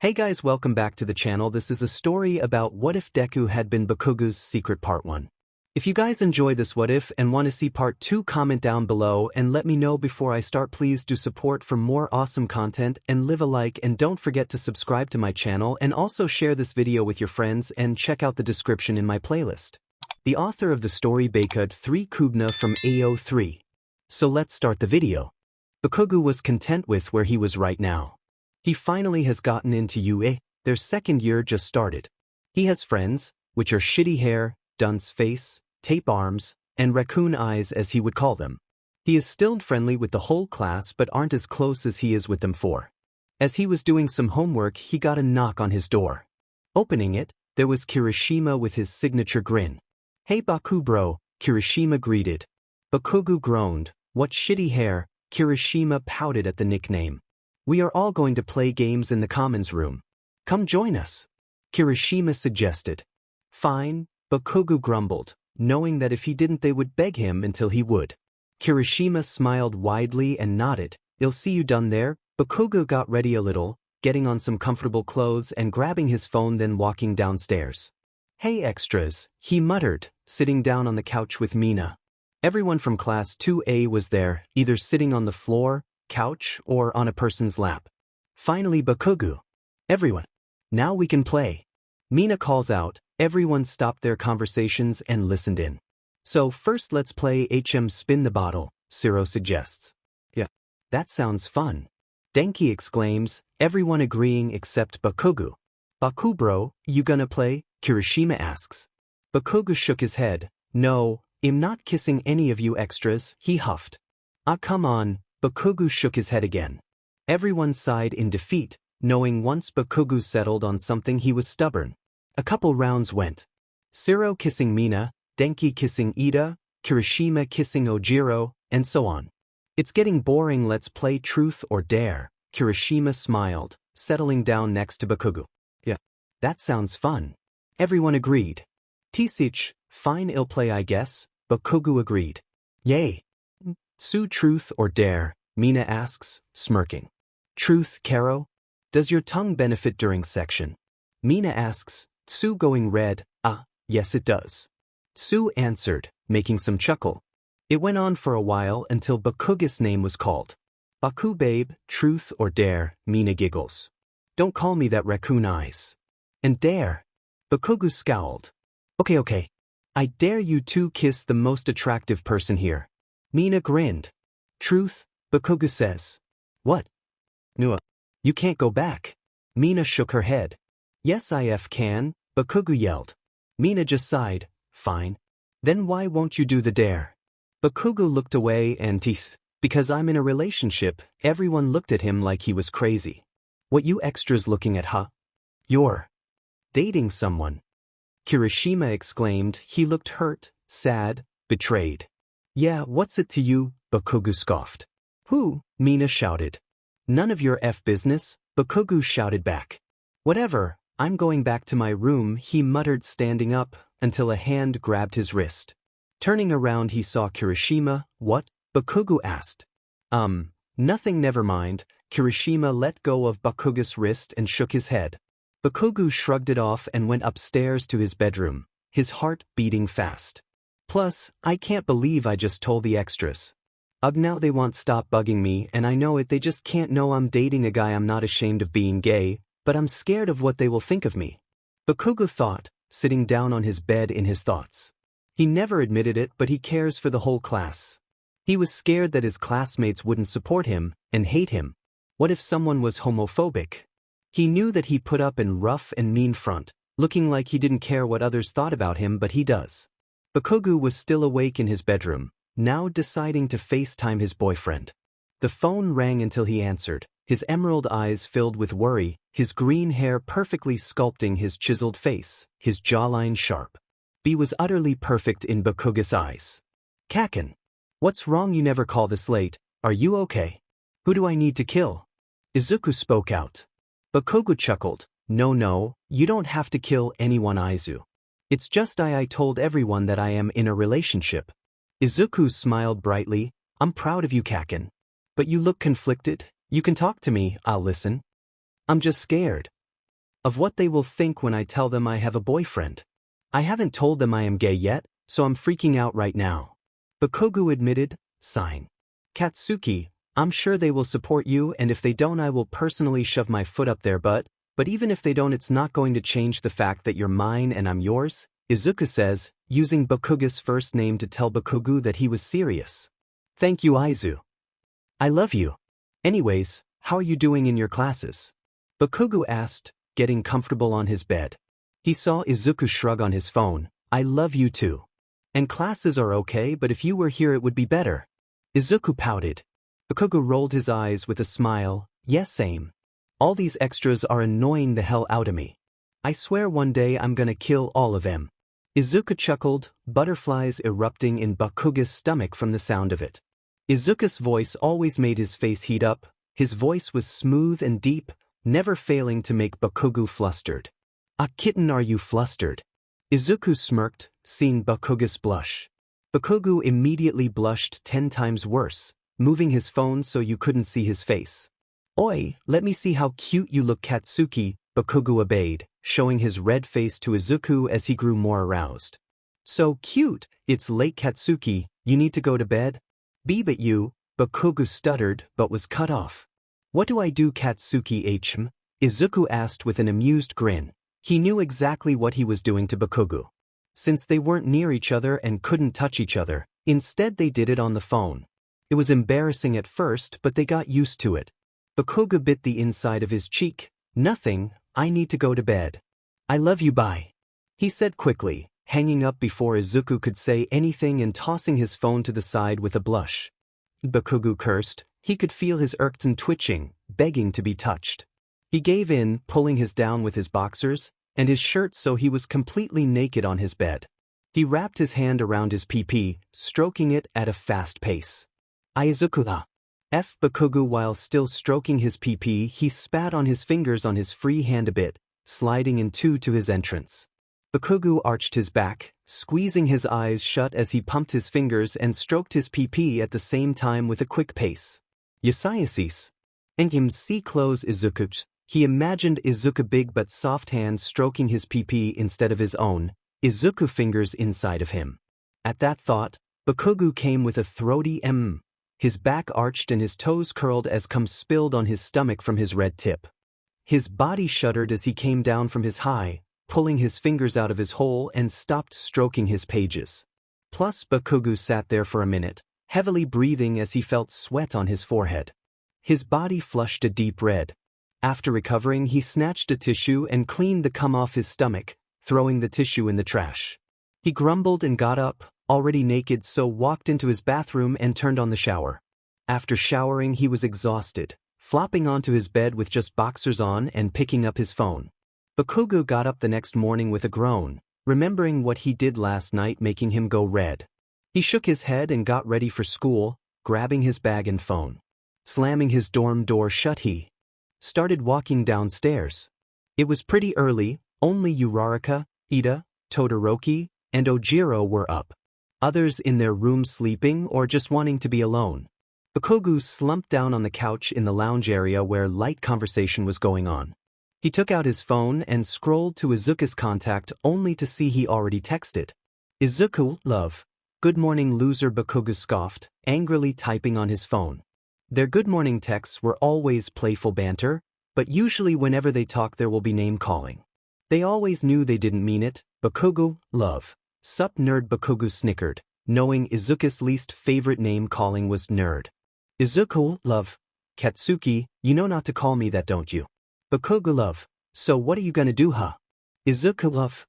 Hey guys, welcome back to the channel. This is a story about what if Deku had been Bakugou's secret part 1. If you guys enjoy this what if and want to see part 2, comment down below and let me know before I start. Please do support for more awesome content and leave a like, and don't forget to subscribe to my channel and also share this video with your friends and check out the description in my playlist. The author of the story Bakugou 𝗧𝗵𝗲 from AO3. So let's start the video. Bakugou was content with where he was right now. He finally has gotten into UA, their second year just started. He has friends, which are shitty hair, dunce face, tape arms, and raccoon eyes as he would call them. He is still friendly with the whole class but aren't as close as he is with them four. As he was doing some homework, he got a knock on his door. Opening it, there was Kirishima with his signature grin. "Hey Baku bro," Kirishima greeted. Bakugou groaned. "What shitty hair?" Kirishima pouted at the nickname. "We are all going to play games in the commons room. Come join us," Kirishima suggested. "Fine," Bakugou grumbled, knowing that if he didn't they would beg him until he would. Kirishima smiled widely and nodded. "I'll see you done there." Bakugou got ready a little, getting on some comfortable clothes and grabbing his phone, then walking downstairs. "Hey extras," he muttered, sitting down on the couch with Mina. Everyone from class 2A was there, either sitting on the floor, couch, or on a person's lap. Finally Bakugou. "Everyone. Now we can play." Mina calls out. Everyone stopped their conversations and listened in. "So first let's play 𝗕𝗵𝗃 𝗵𝗃 suggests. "Yeah, that sounds fun," Denki exclaims, everyone agreeing except Bakugou. "Baku bro, you gonna play?" Kirishima asks. Bakugou shook his head. "No, I'm not kissing any of you extras," he huffed. "Ah come on." Bakugou shook his head again. Everyone sighed in defeat, knowing once Bakugou settled on something he was stubborn. A couple rounds went. 𝗬𝗪 kissing Mina, Denki kissing Ida, Kirishima kissing Ojiro, and so on. "It's getting boring, let's play truth or dare," Kirishima smiled, settling down next to Bakugou. "Yeah, that sounds fun." Everyone agreed. 𝗕𝗫𝗁, fine, I'll play I guess, Bakugou agreed. "Yay." "So truth or dare?" Mina asks, smirking. "Truth, Karo? Does your tongue benefit during section?" Mina asks, Tsu going red. "Ah, yes it does." Tsu answered, making some chuckle. It went on for a while until Bakugou's name was called. "Baku babe, truth or dare?" Mina giggles. "Don't call me that, raccoon eyes." "And dare?" Bakugou scowled. Okay. I dare you to kiss the most attractive person here." Mina grinned. "Truth?" Bakugou says. "What? No, you can't go back." Mina shook her head. "Yes I can," Bakugou yelled. Mina just sighed. "Fine. Then why won't you do the dare?" Bakugou looked away and 𝗕𝗫𝗁, "Because I'm in a relationship." Everyone looked at him like he was crazy. "What you extras looking at, huh? You're dating someone?" Kirishima exclaimed. He looked hurt, sad, betrayed. "Yeah, what's it to you?" Bakugou scoffed. "Who?" Mina shouted. "None of your business," Bakugou shouted back. "Whatever, I'm going back to my room," he muttered, standing up, until a hand grabbed his wrist. Turning around he saw Kirishima. "What?" Bakugou asked. Nothing, never mind." Kirishima let go of Bakugou's wrist and shook his head. Bakugou shrugged it off and went upstairs to his bedroom, his heart beating fast. "Plus, I can't believe I just told the extras. Ugh, now they won't stop bugging me, and I know it. They just can't know I'm dating a guy. I'm not ashamed of being gay, but I'm scared of what they will think of me." Bakugou thought, sitting down on his bed in his thoughts. He never admitted it, but he cares for the whole class. He was scared that his classmates wouldn't support him and hate him. What if someone was homophobic? He knew that he put up an rough and mean front, looking like he didn't care what others thought about him, but he does. Bakugou was still awake in his bedroom, now deciding to FaceTime his boyfriend. The phone rang until he answered, his emerald eyes filled with worry, his green hair perfectly sculpting his chiseled face, his jawline sharp. B was utterly perfect in Bakugou's eyes. "Kaken. What's wrong? You never call this late. Are you okay? Who do I need to kill?" Izuku spoke out. Bakugou chuckled. No, you don't have to kill anyone, Aizu. It's just I told everyone that I am in a relationship." Izuku smiled brightly. "I'm proud of you, Kaken. But you look conflicted. You can talk to me, I'll listen." "I'm just scared." Of what they will think when I tell them I have a boyfriend. I haven't told them I am gay yet, so I'm freaking out right now. Bakugou admitted, sighing. Katsuki, I'm sure they will support you, and if they don't I will personally shove my foot up their butt, but even if they don't it's not going to change the fact that you're mine and I'm yours, Izuku says, using Bakugou's first name to tell Bakugou that he was serious. Thank you Aizu. I love you. Anyways, how are you doing in your classes? Bakugou asked, getting comfortable on his bed. He saw Izuku shrug on his phone. I love you too. And classes are okay, but if you were here it would be better. Izuku pouted. Bakugou rolled his eyes with a smile. Yes, same. All these extras are annoying the hell out of me. I swear one day I'm gonna kill all of them. Izuku chuckled, butterflies erupting in Bakugou's stomach from the sound of it. Izuku's voice always made his face heat up. His voice was smooth and deep, never failing to make Bakugou flustered. Ah, kitten, are you flustered? Izuku smirked, seeing Bakugou blush. Bakugou immediately blushed 10 times worse, moving his phone so you couldn't see his face. Oi, let me see how cute you look, Katsuki, Bakugou obeyed, showing his red face to Izuku as he grew more aroused. So cute, it's late Katsuki, you need to go to bed? But you, Bakugou stuttered but was cut off. What do I do Katsuki-𝗓𝗵𝗃? Izuku asked with an amused grin. He knew exactly what he was doing to Bakugou. Since they weren't near each other and couldn't touch each other, instead they did it on the phone. It was embarrassing at first, but they got used to it. Bakugou bit the inside of his cheek. Nothing, I need to go to bed. I love you, bye. He said quickly, hanging up before Izuku could say anything and tossing his phone to the side with a blush. Bakugou cursed. He could feel his 𝗧𝗏𝗏 twitching, begging to be touched. He gave in, pulling his down with his boxers and his shirt so he was completely naked on his bed. He wrapped his hand around his 𝗵𝗃, stroking it at a fast pace. Izuku-la. Bakugou, while still stroking his 𝗵𝗃, he spat on his fingers on his free hand a bit, sliding into to his entrance. Bakugou arched his back, squeezing his eyes shut as he pumped his fingers and stroked his 𝗵𝗃 at the same time with a quick pace. 𝗧𝗵𝗧𝗏. 𝗕𝗶𝗯𝗹𝗶cie. He imagined Izuku big but soft hands stroking his 𝗵𝗃 instead of his own, Izuku fingers inside of him. At that thought, Bakugou came with a throaty His back arched and his toes curled as cum spilled on his stomach from his red tip. His body shuddered as he came down from his high, pulling his fingers out of his hole and stopped stroking his pages. Plus Bakugou sat there for a minute, heavily breathing as he felt sweat on his forehead. His body flushed a deep red. After recovering, he snatched a tissue and cleaned the cum off his stomach, throwing the tissue in the trash. He grumbled and got up, already naked, so walked into his bathroom and turned on the shower. After showering, he was exhausted, flopping onto his bed with just boxers on and picking up his phone. Bakugou got up the next morning with a groan, remembering what he did last night making him go red. He shook his head and got ready for school, grabbing his bag and phone. Slamming his dorm door shut, he started walking downstairs. It was pretty early, only Uraraka, Ida, Todoroki, and Ojiro were up. Others in their room sleeping or just wanting to be alone. Bakugou slumped down on the couch in the lounge area where light conversation was going on. He took out his phone and scrolled to Izuku's contact only to see he already texted. Izuku, love. Good morning, loser. Bakugou scoffed, angrily typing on his phone. Their good morning texts were always playful banter, but usually whenever they talk there will be name calling. They always knew they didn't mean it. Bakugou, love. Sup nerd. Bakugou snickered, knowing Izuku's least favorite name calling was nerd. Izuku, love. Katsuki, you know not to call me that, don't you? Bakugou, love. So what are you gonna do, huh? Izuku, love.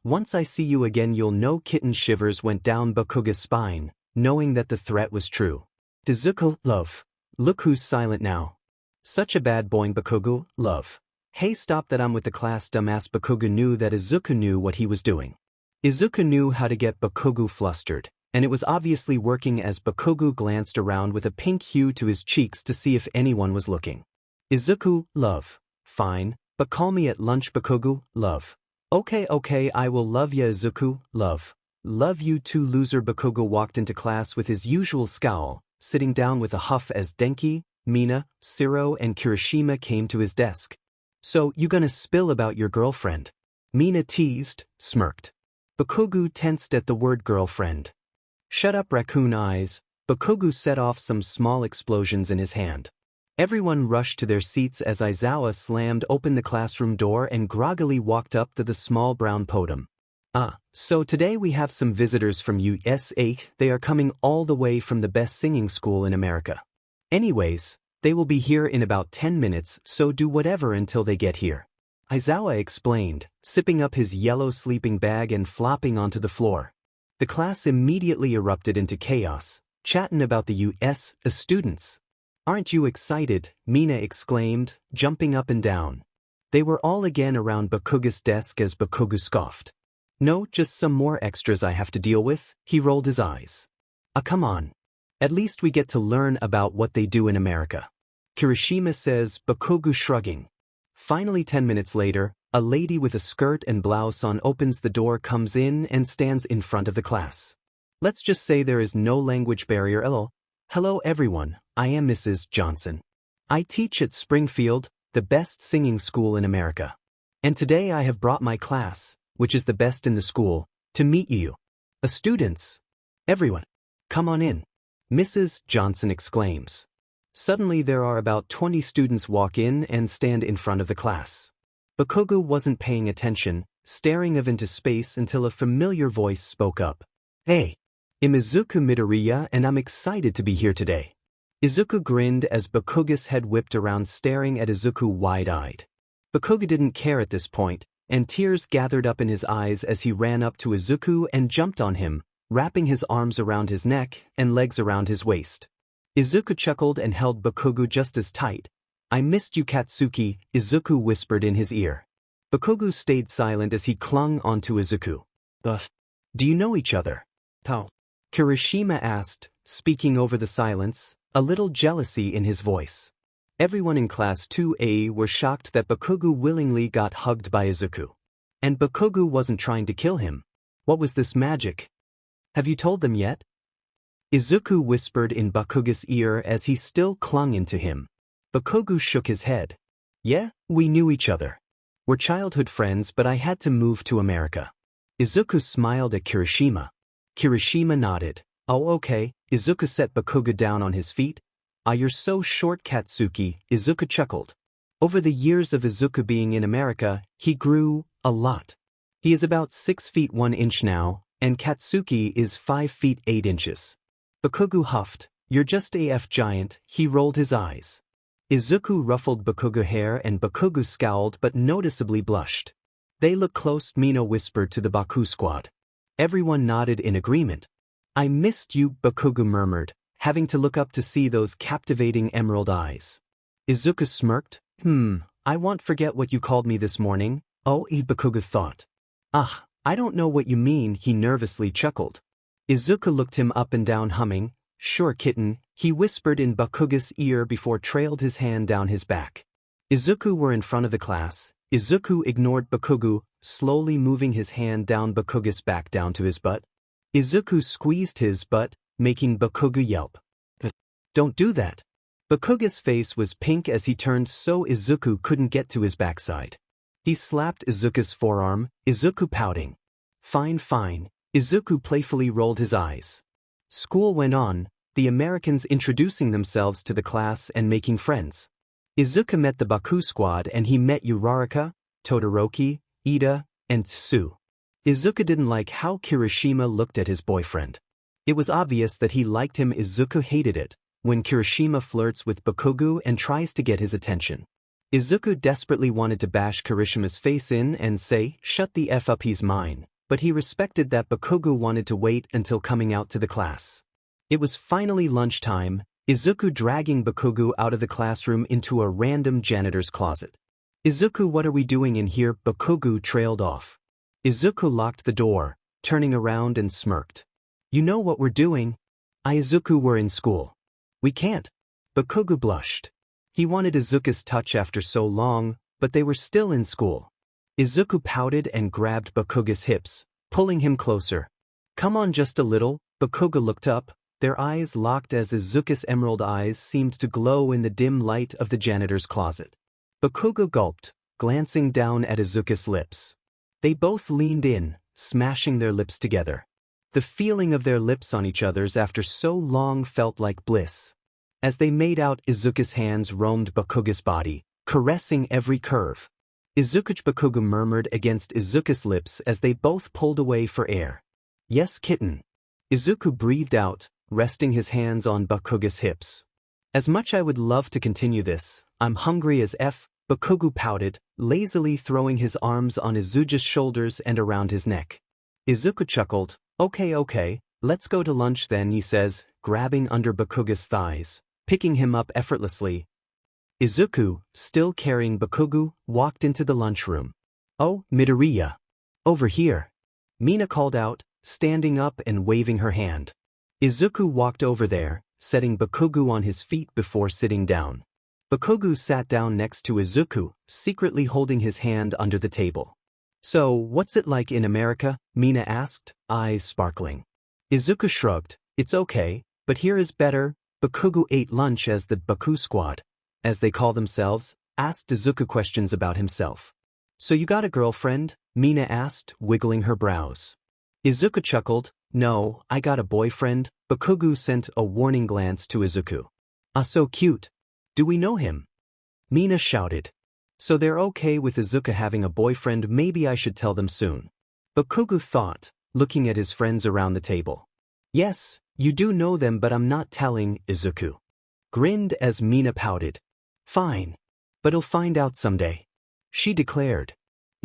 Once I see you again you'll know. Kitten shivers went down Bakugou's spine, knowing that the threat was true. Izuku, love. Look who's silent now. Such a bad boy. Bakugou, love. Hey, stop that, I'm with the class, dumbass. Bakugou knew that Izuku knew what he was doing. Izuku knew how to get Bakugou flustered, and it was obviously working as Bakugou glanced around with a pink hue to his cheeks to see if anyone was looking. Izuku, love. Fine, but call me at lunch. Bakugou, love. Okay, I will love ya. Izuku, love. Love you too, loser. Bakugou walked into class with his usual scowl, sitting down with a huff as Denki, Mina, Siro, and Kirishima came to his desk. So you gonna spill about your girlfriend? Mina teased, smirked. Bakugou tensed at the word girlfriend. Shut up, raccoon eyes. Bakugou set off some small explosions in his hand. Everyone rushed to their seats as Aizawa slammed open the classroom door and groggily walked up to the small brown podium. So today we have some visitors from USA. They are coming all the way from the best singing school in America. Anyways, they will be here in about 10 minutes, so do whatever until they get here. Aizawa explained, sipping up his yellow sleeping bag and flopping onto the floor. The class immediately erupted into chaos, chatting about the US students. Aren't you excited? Mina exclaimed, jumping up and down. They were all again around Bakugou's desk as Bakugou scoffed. No, just some more extras I have to deal with. He rolled his eyes. Come on. At least we get to learn about what they do in America. Kirishima says, Bakugou shrugging. Finally 10 minutes later, a lady with a skirt and blouse on opens the door, comes in and stands in front of the class. Let's just say there is no language barrier. Hello everyone, I am Mrs. Johnson. I teach at Springfield, the best singing school in America. And today I have brought my class, which is the best in the school, to meet you. Students. Everyone. Come on in. Mrs. Johnson exclaims. Suddenly there are about 20 students walk in and stand in front of the class. Bakugou wasn't paying attention, staring off into space until a familiar voice spoke up. Hey. I'm Izuku Midoriya and I'm excited to be here today. Izuku grinned as Bakugou's head whipped around, staring at Izuku wide-eyed. Bakugou didn't care at this point, and tears gathered up in his eyes as he ran up to Izuku and jumped on him, wrapping his arms around his neck and legs around his waist. Izuku chuckled and held Bakugou just as tight. I missed you, Katsuki, Izuku whispered in his ear. Bakugou stayed silent as he clung onto Izuku. Do you know each other? How? Kirishima asked, speaking over the silence, a little jealousy in his voice. Everyone in Class 2A were shocked that Bakugou willingly got hugged by Izuku. And Bakugou wasn't trying to kill him. What was this magic? Have you told them yet? Izuku whispered in Bakugou's ear as he still clung into him. Bakugou shook his head. Yeah, we knew each other. We're childhood friends, but I had to move to America. Izuku smiled at Kirishima. Kirishima nodded. Oh, okay. Izuku set Bakugou down on his feet. You're so short, Katsuki, Izuku chuckled. Over the years of Izuku being in America, he grew a lot. He is about 6 feet 1 inch now, and Katsuki is 5 feet 8 inches. Bakugou huffed. You're just AF giant, he rolled his eyes. Izuku ruffled Bakugou's hair and Bakugou scowled but noticeably blushed. They look close, Mina whispered to the Baku squad. Everyone nodded in agreement. I missed you, Bakugou murmured, having to look up to see those captivating emerald eyes. Izuku smirked. I won't forget what you called me this morning. Oh, Bakugou thought. I don't know what you mean, he nervously chuckled. Izuku looked him up and down, humming. Sure, kitten, he whispered in Bakugou's ear before trailed his hand down his back. Izuku were in front of the class. Izuku ignored Bakugou, slowly moving his hand down Bakugou's back down to his butt. Izuku squeezed his butt, making Bakugou yelp. Don't do that. Bakugou's face was pink as he turned so Izuku couldn't get to his backside. He slapped Izuku's forearm, Izuku pouting. Fine, fine. Izuku playfully rolled his eyes. School went on, the Americans introducing themselves to the class and making friends. Izuku met the Baku squad and he met Uraraka, Todoroki, Ida, and Tsu. Izuku didn't like how Kirishima looked at his boyfriend. It was obvious that he liked him. Izuku hated it when Kirishima flirts with Bakugou and tries to get his attention. Izuku desperately wanted to bash Kirishima's face in and say, shut the F up, he's mine, but he respected that Bakugou wanted to wait until coming out to the class. It was finally lunchtime, Izuku dragging Bakugou out of the classroom into a random janitor's closet. Izuku, what are we doing in here? Bakugou trailed off. Izuku locked the door, turning around and smirked. You know what we're doing? Izuku, we're in school. We can't. Bakugou blushed. He wanted Izuku's touch after so long, but they were still in school. Izuku pouted and grabbed Bakugou's hips, pulling him closer. Come on, just a little. Bakugou looked up, their eyes locked as Izuku's emerald eyes seemed to glow in the dim light of the janitor's closet. Bakugou gulped. glancing down at 𝗧𝗂𝘁𝗵𝐴 lips. They both leaned in, smashing their lips together. The feeling of their lips on each other's after so long felt like bliss. As they made out, 𝗧𝗂𝘁𝗵𝐴's hands roamed Bakugou's body, caressing every curve. 𝗧𝗂𝘁𝗵𝗃 murmured against 𝗧𝗂𝘁𝗵𝐴's lips as they both pulled away for air. Yes, kitten. 𝗧𝗂𝘁𝗵𝗃 breathed out, resting his hands on Bakugou's hips. As much I would love to continue this, I'm hungry as F. Bakugou pouted, lazily throwing his arms on 𝗧𝗂𝘁𝗵𝗃's shoulders and around his neck. 𝗧𝗂𝘁𝗵𝗃 chuckled. Okay, let's go to lunch then, he says, grabbing under Bakugou's thighs, picking him up effortlessly. 𝗧𝗂𝘁𝗵𝗃, still carrying Bakugou, walked into the lunchroom. Oh, Midoriya. Over here. Mina called out, standing up and waving her hand. 𝗧𝗂𝘁𝗵𝗃 walked over there, setting Bakugou on his feet before sitting down. Bakugou sat down next to 𝗧𝗂𝘁𝗵𝗃, secretly holding his hand under the table. So, what's it like in America? Mina asked, eyes sparkling. 𝗧𝗂𝘁𝗵𝗃 shrugged. It's okay, but here is better. Bakugou ate lunch as the Baku squad, as they call themselves, asked 𝗧𝗂𝘁𝗃 questions about himself. So you got a girlfriend? Mina asked, wiggling her brows. 𝗧𝗂𝘁𝗃 chuckled. No, I got a boyfriend. Bakugou sent a warning glance to 𝗧𝗂𝘁𝗃. Ah, so cute. Do we know him? Mina shouted. So they're okay with 𝗧𝗂𝘁𝗃 having a boyfriend, maybe I should tell them soon. Bakugou thought, looking at his friends around the table. Yes, you do know them, but I'm not telling, 𝗧𝗂𝘁𝗃 grinned as Mina pouted. Fine. But he'll find out someday, she declared.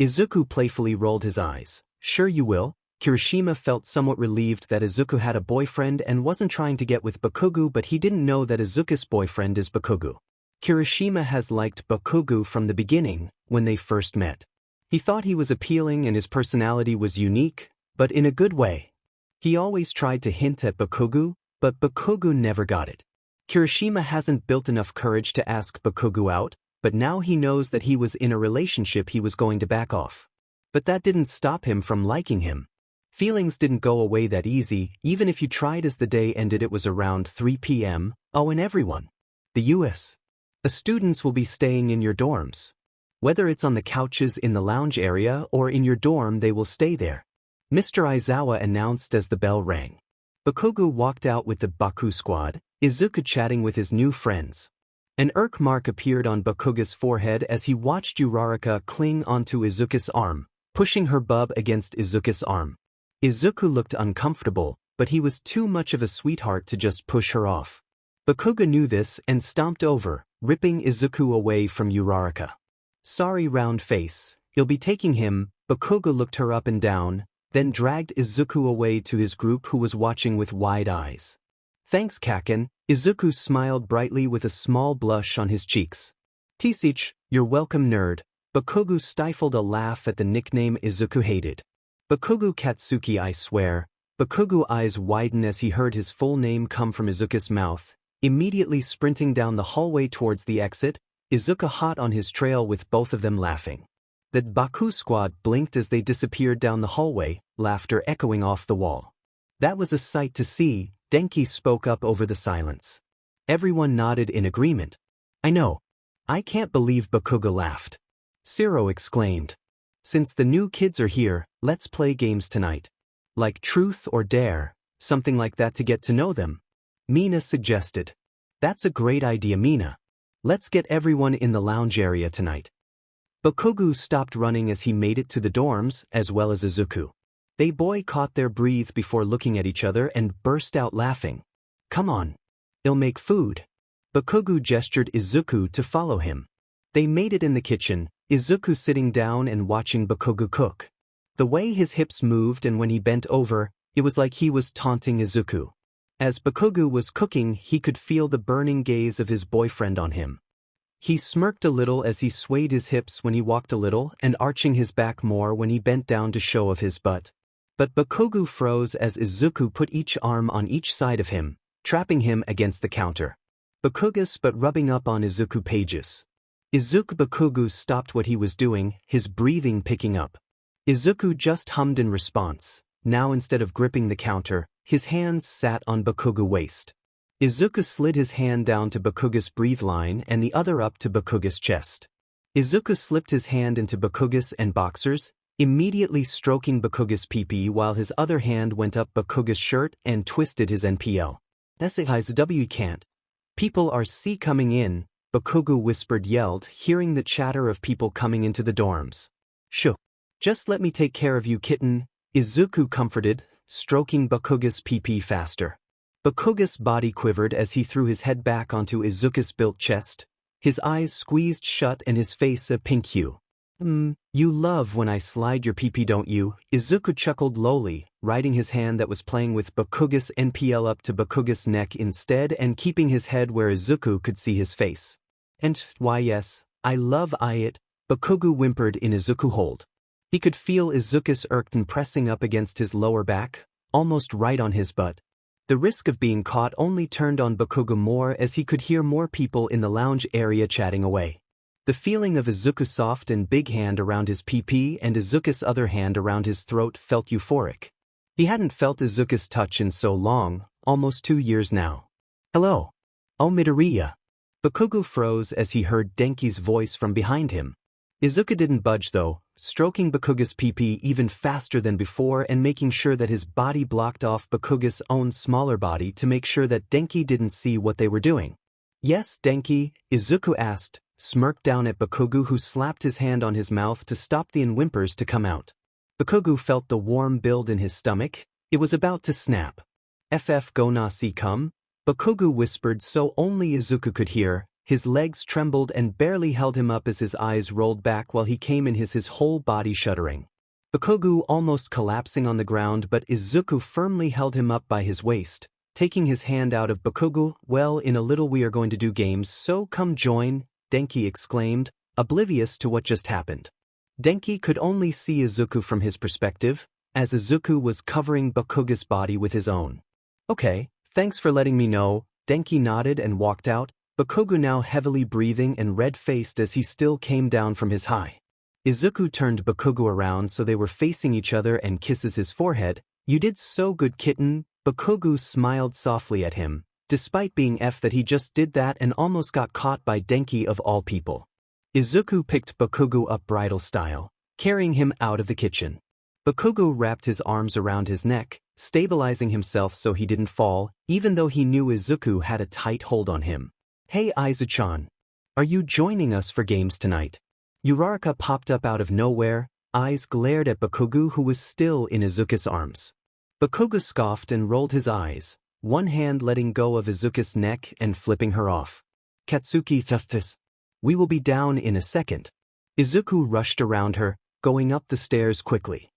𝗧𝗂𝘁𝗃 playfully rolled his eyes. Sure you will. Kirishima felt somewhat relieved that 𝗧𝗂𝘁𝗃 had a boyfriend and wasn't trying to get with Bakugou, but he didn't know that 𝗧𝗂𝘁𝗃's boyfriend is Bakugou. Kirishima has liked Bakugou from the beginning, when they first met. He thought he was appealing and his personality was unique, but in a good way. He always tried to hint at Bakugou, but Bakugou never got it. Kirishima hasn't built enough courage to ask Bakugou out, but now he knows that he was in a relationship he was going to back off. But that didn't stop him from liking him. Feelings didn't go away that easy, even if you tried. As the day ended, it was around 3 p.m. Oh, and everyone. The U.S. students will be staying in your dorms. Whether it's on the couches in the lounge area or in your dorm, they will stay there. Mr. Aizawa announced as the bell rang. Bakugou walked out with the Baku squad, 𝗧𝗂𝘁𝗃 chatting with his new friends. An irk mark appeared on Bakugou's forehead as he watched Uraraka cling onto 𝗧𝗂𝘁𝗃's arm, pushing her bub against 𝗧𝗂𝘁𝗃's arm. 𝗧𝗂𝘁𝗃 looked uncomfortable, but he was too much of a sweetheart to just push her off. Bakugou knew this and stomped over, ripping 𝗧𝗂𝘁𝗃 away from Uraraka. Sorry, round face, you'll be taking him. Bakugou looked her up and down, then dragged 𝗧𝗂𝘁𝗃 away to his group, who was watching with wide eyes. Thanks, Kaken. 𝗧𝗂𝘁𝗃 smiled brightly with a small blush on his cheeks. 𝗕𝗓𝗁, you're welcome, nerd. Bakugou stifled a laugh at the nickname 𝗧𝗂𝘁𝗃 hated. Bakugou Katsuki, I swear. Bakugou eyes widen as he heard his full name come from 𝗧𝗂𝘁𝗃's mouth, immediately sprinting down the hallway towards the exit, 𝗧𝗂𝘁𝗃 hot on his trail with both of them laughing. The Baku squad blinked as they disappeared down the hallway, laughter echoing off the wall. That was a sight to see, Denki spoke up over the silence. Everyone nodded in agreement. I know. I can't believe Bakugou laughed. Siro exclaimed. Since the new kids are here, let's play games tonight. Like truth or dare, something like that to get to know them. Mina suggested. That's a great idea, Mina. Let's get everyone in the lounge area tonight. Bakugou stopped running as he made it to the dorms, as well as 𝗧𝗂𝘁𝗃. They caught their breath before looking at each other and burst out laughing. Come on. I'll make food. Bakugou gestured 𝗧𝗂𝘁𝗃 to follow him. They made it in the kitchen, 𝗧𝗂𝘁𝗃 sitting down and watching Bakugou cook. The way his hips moved and when he bent over, it was like he was taunting 𝗧𝗂𝘁𝗃. As Bakugou was cooking, he could feel the burning gaze of his boyfriend on him. He smirked a little as he swayed his hips when he walked a little and arching his back more when he bent down to show off his butt. But Bakugou froze as 𝗧𝗂𝘁𝗃 put each arm on each side of him, trapping him against the counter. Bakugous but rubbing up on 𝗧𝗂𝘁𝗃 pages. Bakugou stopped what he was doing, his breathing picking up. 𝗧𝗂𝘁𝗃 just hummed in response. Now instead of gripping the counter, his hands sat on Bakugou's waist. 𝗧𝗂𝘁𝗃 slid his hand down to Bakugou's breathe line and the other up to Bakugou's chest. Izuku slipped his hand into Bakugous and Boxer's, immediately stroking Bakugous' pp while his other hand went up Bakugous' shirt and twisted his NPL. 𝗧𝗵𝗲𝗏𝗀𝗀𝗏𝗧𝗵𝗏𝗏 People are coming in, Bakugou yelled, hearing the chatter of people coming into the dorms. Shoo. Just let me take care of you, kitten, Izuku comforted, stroking Bakugous' pp faster. Bakugous' body quivered as he threw his head back onto Izuku's built chest, his eyes squeezed shut and his face a pink hue. You love when I slide your pp, don't you? Izuku chuckled lowly, riding his hand that was playing with Bakugous' NPL up to Bakugous' neck instead and keeping his head where Izuku could see his face. And, why yes, I love it, Bakugou whimpered in Izuku hold. He could feel Izuku's 𝗬𝗏𝗏 pressing up against his lower back, almost right on his butt. The risk of being caught only turned on Bakugou more as he could hear more people in the lounge area chatting away. The feeling of Izuku's soft and big hand around his pp and Izuku's other hand around his throat felt euphoric. He hadn't felt Izuku's touch in so long, almost 2 years now. Hello. Oh, Midoriya. Bakugou froze as he heard Denki's voice from behind him. Izuku didn't budge though, stroking Bakugous' pp even faster than before and making sure that his body blocked off Bakugous' own smaller body to make sure that Denki didn't see what they were doing. Yes, Denki, Izuku asked, smirked down at Bakugou who slapped his hand on his mouth to stop the whimpers to come out. Bakugou felt the warm build in his stomach, it was about to snap. 𝗵𝗃𝗁𝗏𝗂𝗵𝗃, Bakugou whispered so only Izuku could hear, his legs trembled and barely held him up as his eyes rolled back while he came in his whole body shuddering. Bakugou almost collapsing on the ground but Izuku firmly held him up by his waist, taking his hand out of Bakugou. Well, in a little we are going to do games, so come join, Denki exclaimed, oblivious to what just happened. Denki could only see Izuku from his perspective, as Izuku was covering Bakugous' body with his own. Okay, thanks for letting me know, Denki nodded and walked out, Bakugou now heavily breathing and red-faced as he still came down from his high. Izuku turned Bakugou around so they were facing each other and kisses his forehead. You did so good, kitten, Bakugou smiled softly at him, despite being that he just did that and almost got caught by Denki of all people. Izuku picked Bakugou up bridal style, carrying him out of the kitchen. Bakugou wrapped his arms around his neck, stabilizing himself so he didn't fall, even though he knew Izuku had a tight hold on him. Hey Aizu-chan. Are you joining us for games tonight? Uraraka popped up out of nowhere, eyes glared at Bakugou who was still in Izuku's arms. Bakugou scoffed and rolled his eyes, one hand letting go of Izuku's neck and flipping her off. Katsuki 𝗧𝗏𝗧. We will be down in a second. Izuku rushed around her, going up the stairs quickly.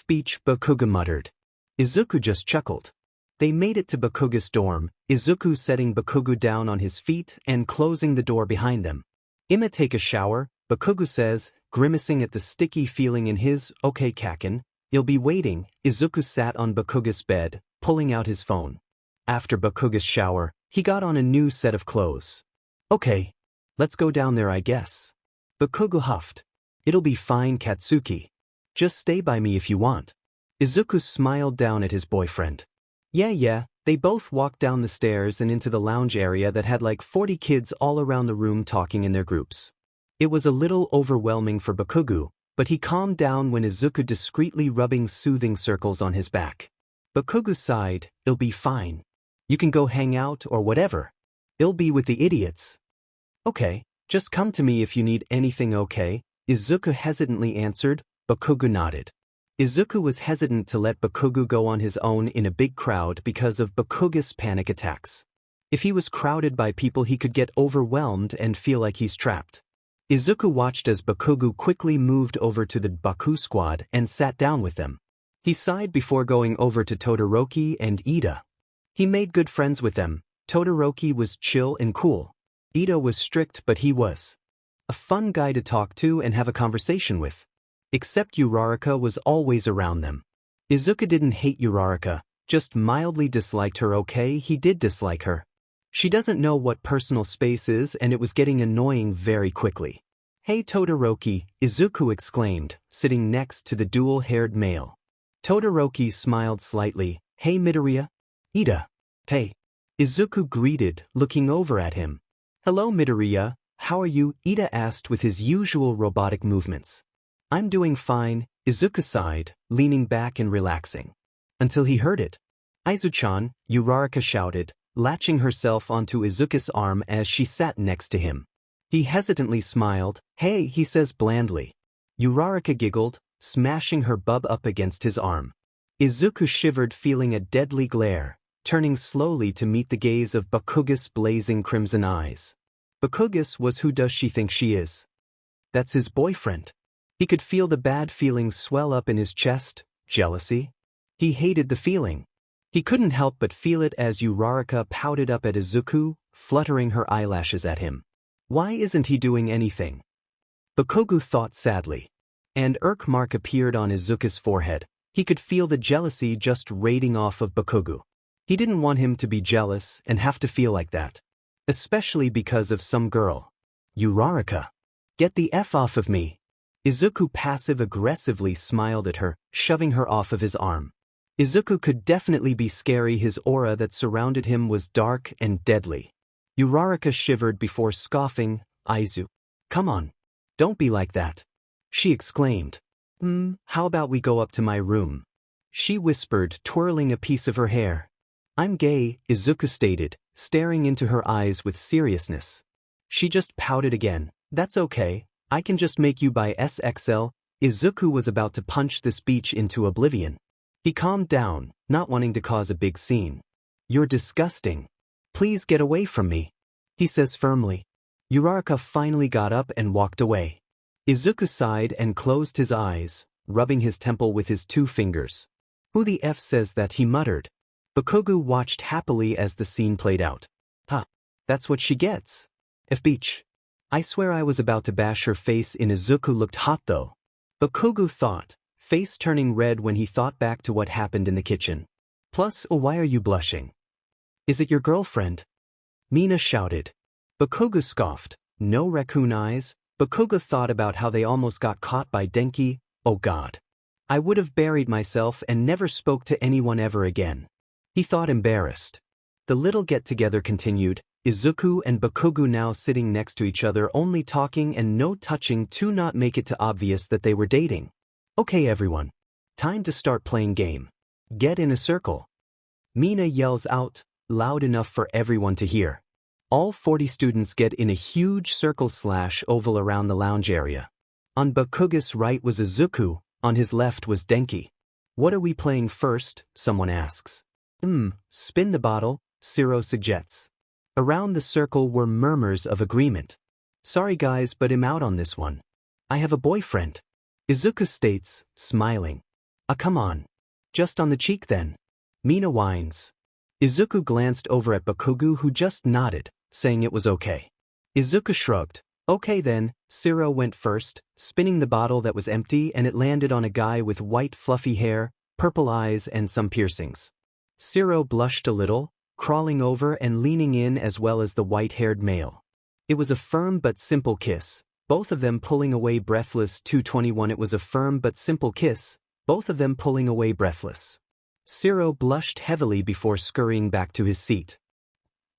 Beach, Bakugou muttered. Izuku just chuckled. They made it to Bakugous' dorm, Izuku setting Bakugou down on his feet and closing the door behind them. I'mma take a shower, Bakugou says, grimacing at the sticky feeling in his. Okay, Kaken, you'll be waiting. Izuku sat on Bakugous' bed, pulling out his phone. After Bakugous' shower, he got on a new set of clothes. Okay. Let's go down there, I guess. Bakugou huffed. It'll be fine, Katsuki. Just stay by me if you want. Izuku smiled down at his boyfriend. Yeah, they both walked down the stairs and into the lounge area that had like 40 kids all around the room talking in their groups. It was a little overwhelming for Bakugou, but he calmed down when Izuku discreetly rubbing soothing circles on his back. Bakugou sighed, it'll be fine. You can go hang out or whatever. It'll be with the idiots. Okay, just come to me if you need anything, okay? Izuku hesitantly answered. Bakugou nodded. Izuku was hesitant to let Bakugou go on his own in a big crowd because of Bakugous' panic attacks. If he was crowded by people he could get overwhelmed and feel like he's trapped. Izuku watched as Bakugou quickly moved over to the Baku squad and sat down with them. He sighed before going over to Todoroki and Ida. He made good friends with them. Todoroki was chill and cool. Ida was strict but he was a fun guy to talk to and have a conversation with. Except Uraraka was always around them. Izuku didn't hate Uraraka, just mildly disliked her. Okay, he did dislike her. She doesn't know what personal space is and it was getting annoying very quickly. Hey Todoroki, Izuku exclaimed, sitting next to the dual-haired male. Todoroki smiled slightly. Hey Midoriya? Ida. Hey. Izuku greeted, looking over at him. Hello Midoriya, how are you? Ida asked with his usual robotic movements. I'm doing fine, Izuku sighed, leaning back and relaxing. Until he heard it. Aizu-chan, Uraraka shouted, latching herself onto Izuku's arm as she sat next to him. He hesitantly smiled. Hey, he says blandly. Uraraka giggled, smashing her bub up against his arm. Izuku shivered, feeling a deadly glare, turning slowly to meet the gaze of Bakugous' blazing crimson eyes. Bakugous was who does she think she is? That's his boyfriend. He could feel the bad feelings swell up in his chest. Jealousy? He hated the feeling. He couldn't help but feel it as Uraraka pouted up at Izuku, fluttering her eyelashes at him. Why isn't he doing anything? Bakugou thought sadly. And irk mark appeared on Izuku's forehead. He could feel the jealousy just radiating off of Bakugou. He didn't want him to be jealous and have to feel like that. Especially because of some girl. Uraraka. Get the F off of me. Izuku passive-aggressively smiled at her, shoving her off of his arm. Izuku could definitely be scary. His aura that surrounded him was dark and deadly. Uraraka shivered before scoffing. Aizu. Come on. Don't be like that. She exclaimed. How about we go up to my room? She whispered, twirling a piece of her hair. I'm gay, Izuku stated, staring into her eyes with seriousness. She just pouted again. That's okay. I can just make you bisexual. Izuku was about to punch this beach into oblivion. He calmed down, not wanting to cause a big scene. You're disgusting. Please get away from me, he says firmly. Uraraka finally got up and walked away. Izuku sighed and closed his eyes, rubbing his temple with his 2 fingers. Who the F says that, he muttered. Bakugou watched happily as the scene played out. That's what she gets. F beach. I swear I was about to bash her face in. Izuku looked hot though. Bakugou thought, face turning red when he thought back to what happened in the kitchen. Plus, why are you blushing? Is it your girlfriend? Mina shouted. Bakugou scoffed. No raccoon eyes. Bakugou thought about how they almost got caught by Denki. Oh God. I would have buried myself and never spoke to anyone ever again. He thought, embarrassed. The little get-together continued. Izuku and Bakugou now sitting next to each other, only talking and no touching to not make it too obvious that they were dating. Okay everyone. Time to start playing game. Get in a circle. Mina yells out, loud enough for everyone to hear. All 40 students get in a huge circle/oval around the lounge area. On Bakugous' right was Izuku, on his left was Denki. What are we playing first? Someone asks. Spin the bottle, 𝗧𝗪 suggests. Around the circle were murmurs of agreement. Sorry guys, but I'm out on this one. I have a boyfriend. Izuku states, smiling. Come on. Just on the cheek then. Mina whines. Izuku glanced over at Bakugou, who just nodded, saying it was okay. Izuku shrugged. Okay then. 𝗧𝗪 went first, spinning the bottle that was empty, and it landed on a guy with white fluffy hair, purple eyes and some piercings. 𝗧𝗪 blushed a little, crawling over and leaning in, as well as the white-haired male. It was a firm but simple kiss, both of them pulling away breathless. 221 It was a firm but simple kiss, both of them pulling away breathless. 𝗧𝗪 blushed heavily before scurrying back to his seat.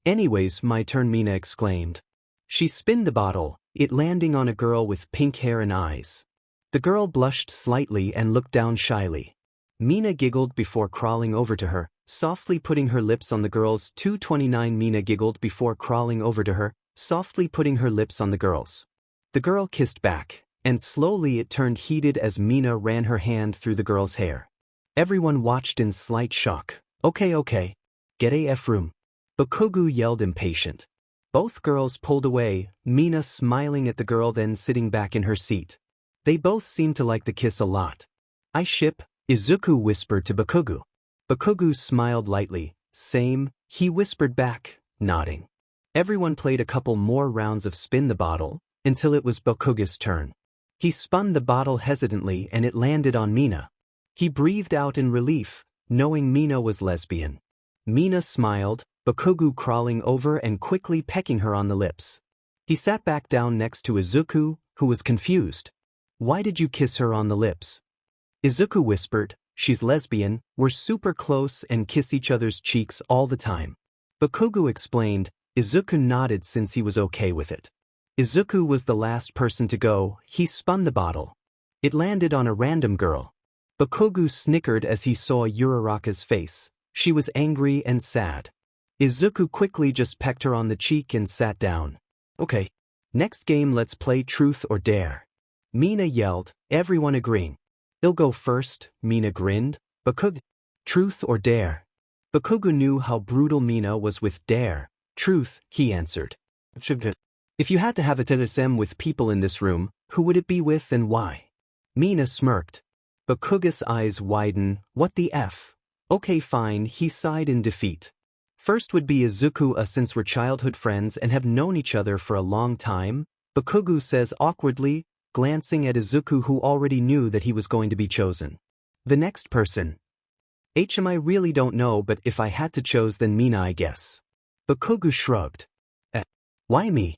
Anyways, my turn, Mina exclaimed. She spinned the bottle, it landing on a girl with pink hair and eyes. The girl blushed slightly and looked down shyly. Mina giggled before crawling over to her, softly putting her lips on the girl's. 229 Mina giggled before crawling over to her, softly putting her lips on the girl's. The girl kissed back, and slowly it turned heated as Mina ran her hand through the girl's hair. Everyone watched in slight shock. Okay. Get AF room. Bakugou yelled, impatient. Both girls pulled away, Mina smiling at the girl then sitting back in her seat. They both seemed to like the kiss a lot. I ship, Izuku whispered to Bakugou. Bakugou smiled lightly. Same, he whispered back, nodding. Everyone played a couple more rounds of spin the bottle, until it was Bakugou's turn. He spun the bottle hesitantly and it landed on Mina. He breathed out in relief, knowing Mina was lesbian. Mina smiled, Bakugou crawling over and quickly pecking her on the lips. He sat back down next to Izuku, who was confused. Why did you kiss her on the lips? Izuku whispered, she's lesbian, we're super close and kiss each other's cheeks all the time. Bakugou explained. Izuku nodded since he was okay with it. Izuku was the last person to go. He spun the bottle. It landed on a random girl. Bakugou snickered as he saw Uraraka's face. She was angry and sad. Izuku quickly just pecked her on the cheek and sat down. Okay. Next game, let's play Truth or Dare. Mina yelled, everyone agreeing. I'll go first, Mina grinned. Bakugou. Truth or Dare? Bakugou knew how brutal Mina was with Dare. Truth, he answered. If you had to have a 𝗕𝗏 with people in this room, who would it be with and why? Mina smirked. Bakugou's eyes widened. What the F? Okay fine, he sighed in defeat. First would be Izuku, since we're childhood friends and have known each other for a long time, Bakugou says awkwardly, glancing at Izuku who already knew that he was going to be chosen. The next person. I really don't know, but if I had to choose then Mina I guess. Bakugou shrugged. Why me?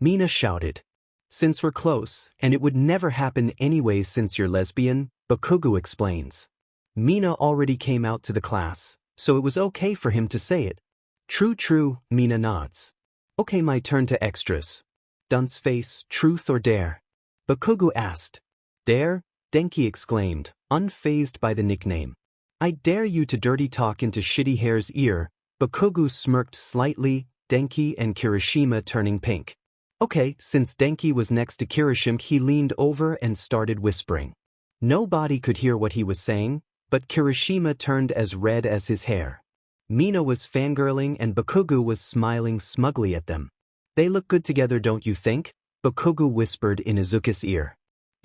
Mina shouted. Since we're close, and it would never happen anyways since you're lesbian, Bakugou explains. Mina already came out to the class, so it was okay for him to say it. True, Mina nods. Okay, my turn to extras. Dunce face, truth or dare? Bakugou asked. Dare? Denki exclaimed, unfazed by the nickname. I dare you to dirty talk into shitty hair's ear. Bakugou smirked slightly, Denki and Kirishima turning pink. Okay, since Denki was next to Kirishima, he leaned over and started whispering. Nobody could hear what he was saying, but Kirishima turned as red as his hair. Mina was fangirling and Bakugou was smiling smugly at them. They look good together, don't you think? Bakugou whispered in Izuku's ear.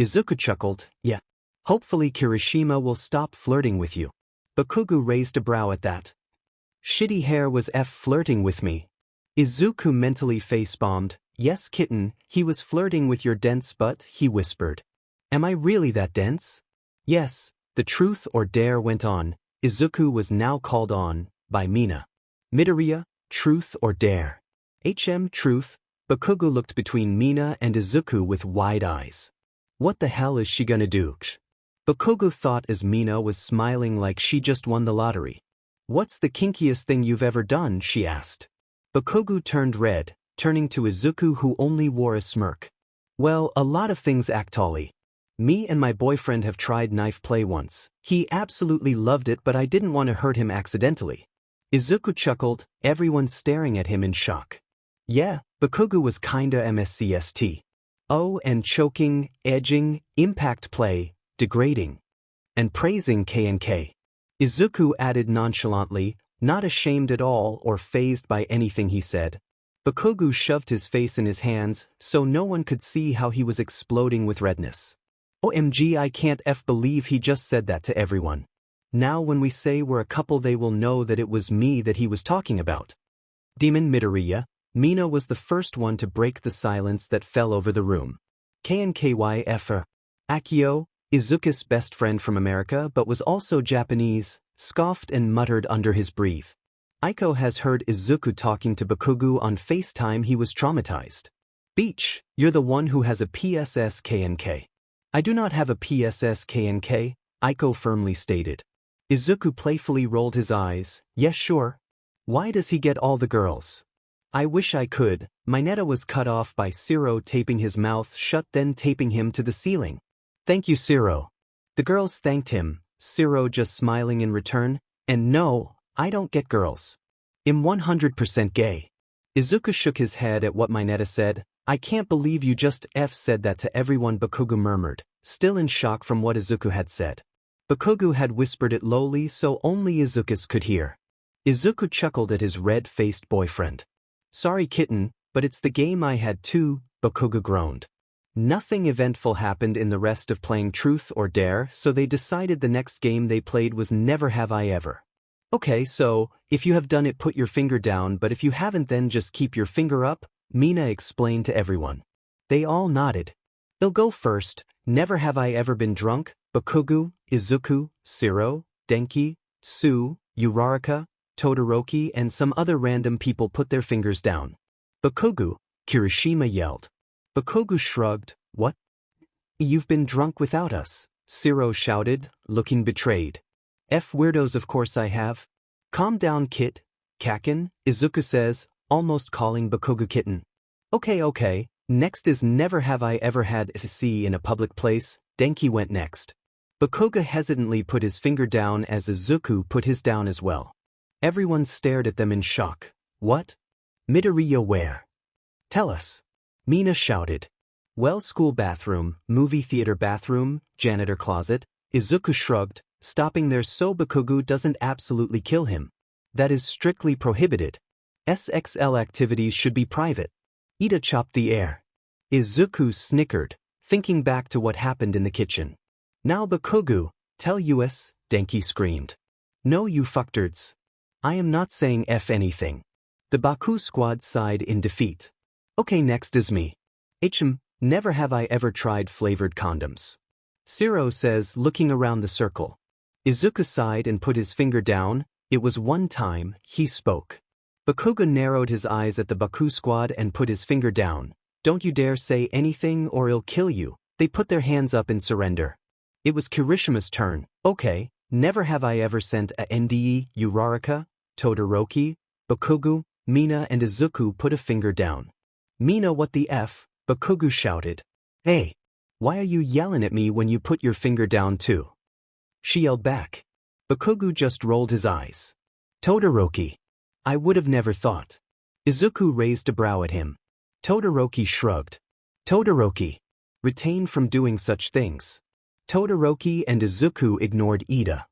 Izuku chuckled, yeah. Hopefully Kirishima will stop flirting with you. Bakugou raised a brow at that. Shitty hair was flirting with me. Izuku mentally face-bombed. Yes kitten, he was flirting with your dense butt, he whispered. Am I really that dense? Yes, the truth or dare went on. Izuku was now called on, by Mina. Midoriya, truth or dare? Truth. Bakugou looked between Mina and Izuku with wide eyes. What the hell is she gonna do? Bakugou thought as Mina was smiling like she just won the lottery. What's the kinkiest thing you've ever done, she asked. Bakugou turned red, turning to Izuku who only wore a smirk. Well, a lot of things actually. Me and my boyfriend have tried knife play once. He absolutely loved it, but I didn't want to hurt him accidentally. Izuku chuckled, everyone staring at him in shock. Yeah, Bakugou was kinda MSCST. Oh, and choking, edging, impact play, degrading. And praising 𝗕𝗏. Izuku added nonchalantly, not ashamed at all or fazed by anything he said. Bakugou shoved his face in his hands so no one could see how he was exploding with redness. OMG, I can't believe he just said that to everyone. Now when we say we're a couple they will know that it was me that he was talking about. Demon Midoriya, Mina was the first one to break the silence that fell over the room. 𝗕𝗏𝗄𝗏. Akio, Izuku's best friend from America but was also Japanese, scoffed and muttered under his breath. Aiko has heard Izuku talking to Bakugou on FaceTime. He was traumatized. Beach, you're the one who has a PSS 𝗕𝗏𝗁. I do not have a PSS 𝗕𝗏𝗁, Aiko firmly stated. Izuku playfully rolled his eyes. Yes, sure. Why does he get all the girls? I wish I could. Mineta was cut off by 𝗬𝗪 taping his mouth shut then taping him to the ceiling. Thank you 𝗬𝗪. The girls thanked him, 𝗬𝗪 just smiling in return. And no, I don't get girls. I'm 100% gay. Izuku shook his head at what Mineta said. I can't believe you just said that to everyone, Bakugou murmured, still in shock from what Izuku had said. Bakugou had whispered it lowly so only Izuku could hear. Izuku chuckled at his red-faced boyfriend. Sorry kitten, but it's the game I had too, Bakugou groaned. Nothing eventful happened in the rest of playing Truth or Dare, so they decided the next game they played was Never Have I Ever. Okay, so, if you have done it put your finger down, but if you haven't then just keep your finger up, Mina explained to everyone. They all nodded. I'll go first. Never have I ever been drunk. Bakugou, Izuku, 𝗬𝗪, Denki, Tsu, Uraraka, Todoroki and some other random people put their fingers down. Bakugou, Kirishima yelled. Bakugou shrugged. What? You've been drunk without us, 𝗬𝗪 shouted, looking betrayed. Weirdos, of course I have. Calm down kit, Kaken, Izuku says, almost calling Bakugou kitten. Okay, Next is never have I ever had 𝗧𝗵𝗲 in a public place. Denki went next. Bakugou hesitantly put his finger down as Izuku put his down as well. Everyone stared at them in shock. What? 𝗵𝗃 where? Tell us. Mina shouted. Well, school bathroom, movie theater bathroom, janitor closet. Izuku shrugged, stopping there so Bakugou doesn't absolutely kill him. That is strictly prohibited. SXL activities should be private. Ida chopped the air. Izuku snickered, thinking back to what happened in the kitchen. Now Bakugou, tell us, Denki screamed. No you fucktards. I am not saying F anything. The Baku squad sighed in defeat. Okay, next is me. Never have I ever tried flavored condoms. Siro says, looking around the circle. Izuku sighed and put his finger down. It was one time, he spoke. Bakugou narrowed his eyes at the Baku squad and put his finger down. Don't you dare say anything or I'll kill you. They put their hands up in surrender. It was Kirishima's turn. Okay, never have I ever sent a NDE, Uraraka, Todoroki, Bakugou, Mina and Izuku put a finger down. Mina what the F? Bakugou shouted. Hey! Why are you yelling at me when you put your finger down too? She yelled back. Bakugou just rolled his eyes. Todoroki. I would have never thought. Izuku raised a brow at him. Todoroki shrugged. Todoroki. Retained from doing such things. Todoroki and Izuku ignored Ida.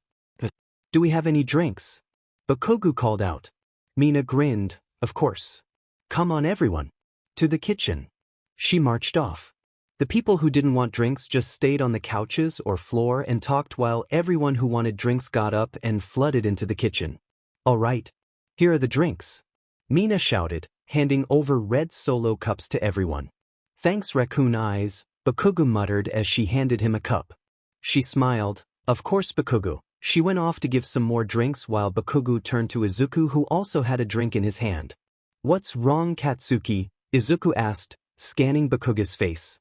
Do we have any drinks? Bakugou called out. Mina grinned, of course. Come on everyone. To the kitchen. She marched off. The people who didn't want drinks just stayed on the couches or floor and talked while everyone who wanted drinks got up and flooded into the kitchen. All right. Here are the drinks. Mina shouted, handing over red solo cups to everyone. Thanks raccoon eyes, Bakugou muttered as she handed him a cup. She smiled. Of course Bakugou. She went off to give some more drinks while Bakugou turned to Izuku who also had a drink in his hand. What's wrong Katsuki? Izuku asked, scanning Bakugou's face.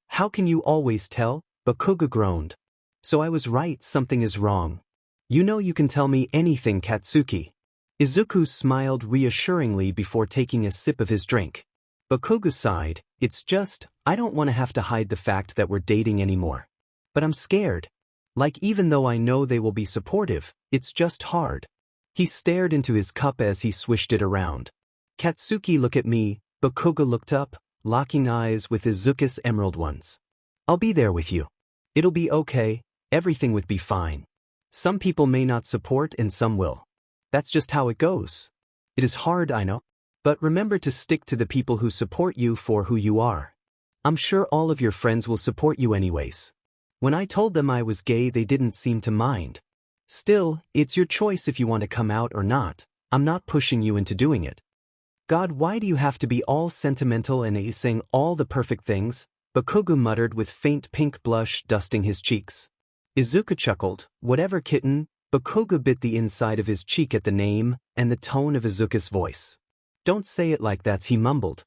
How can you always tell? Bakugou groaned. So I was right, something is wrong. You know you can tell me anything Katsuki. Izuku smiled reassuringly before taking a sip of his drink. Bakugou sighed, it's just, I don't want to have to hide the fact that we're dating anymore. But I'm scared. Like even though I know they will be supportive, it's just hard. He stared into his cup as he swished it around. Katsuki look at me, Bakugou looked up, locking eyes with Izuku's emerald ones. I'll be there with you. It'll be okay, everything would be fine. Some people may not support and some will. That's just how it goes. It is hard, I know. But remember to stick to the people who support you for who you are. I'm sure all of your friends will support you anyways. When I told them I was gay they didn't seem to mind. Still, it's your choice if you want to come out or not. I'm not pushing you into doing it. God, why do you have to be all sentimental and saying all the perfect things? Bakugou muttered with faint pink blush dusting his cheeks. Izuku chuckled, whatever kitten. Bakugou bit the inside of his cheek at the name and the tone of Izuku's voice. Don't say it like that, he mumbled.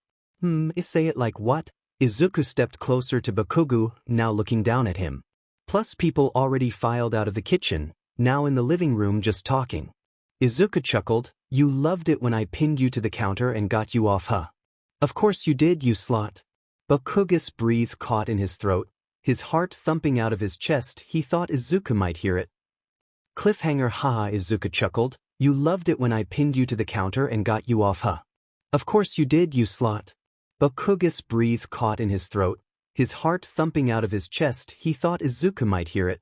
Say it like what? Izuku stepped closer to Bakugou, now looking down at him. Plus people already filed out of the kitchen, now in the living room just talking. Izuku chuckled, you loved it when I pinned you to the counter and got you off, huh? Of course you did, you slut. Bakugous breath caught in his throat, his heart thumping out of his chest. He thought Izuku might hear it. Cliffhanger, haha, Izuku chuckled, you loved it when I pinned you to the counter and got you off, huh? Of course you did, you slut. Bakugous breath caught in his throat, his heart thumping out of his chest. He thought Izuku might hear it.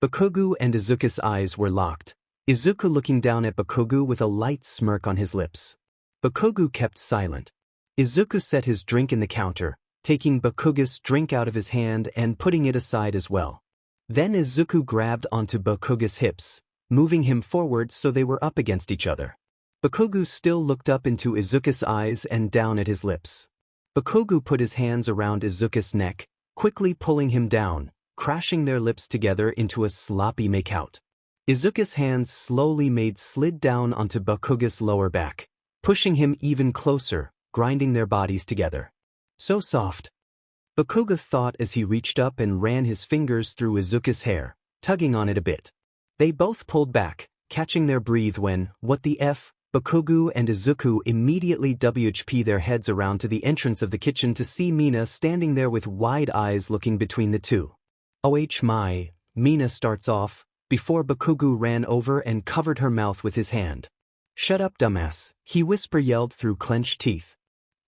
Bakugou and Izuku's eyes were locked, Izuku looking down at Bakugou with a light smirk on his lips. Bakugou kept silent. Izuku set his drink in the counter, taking Bakugous drink out of his hand and putting it aside as well. Then Izuku grabbed onto Bakugous hips, moving him forward so they were up against each other. Bakugou still looked up into Izuku's eyes and down at his lips. Bakugou put his hands around Izuku's neck, quickly pulling him down, crashing their lips together into a sloppy makeout. Izuku's hands slowly slid down onto Bakugous' lower back, pushing him even closer, grinding their bodies together. So soft. Bakugou thought as he reached up and ran his fingers through Izuku's hair, tugging on it a bit. They both pulled back, catching their breath when, what the F? Bakugou and 𝗧𝗂𝘁 immediately 𝗕𝗶𝗍𝗶 their heads around to the entrance of the kitchen to see Mina standing there with wide eyes looking between the two. "Oh my," Mina starts off, before Bakugou ran over and covered her mouth with his hand. "Shut up, dumbass," he yelled through clenched teeth.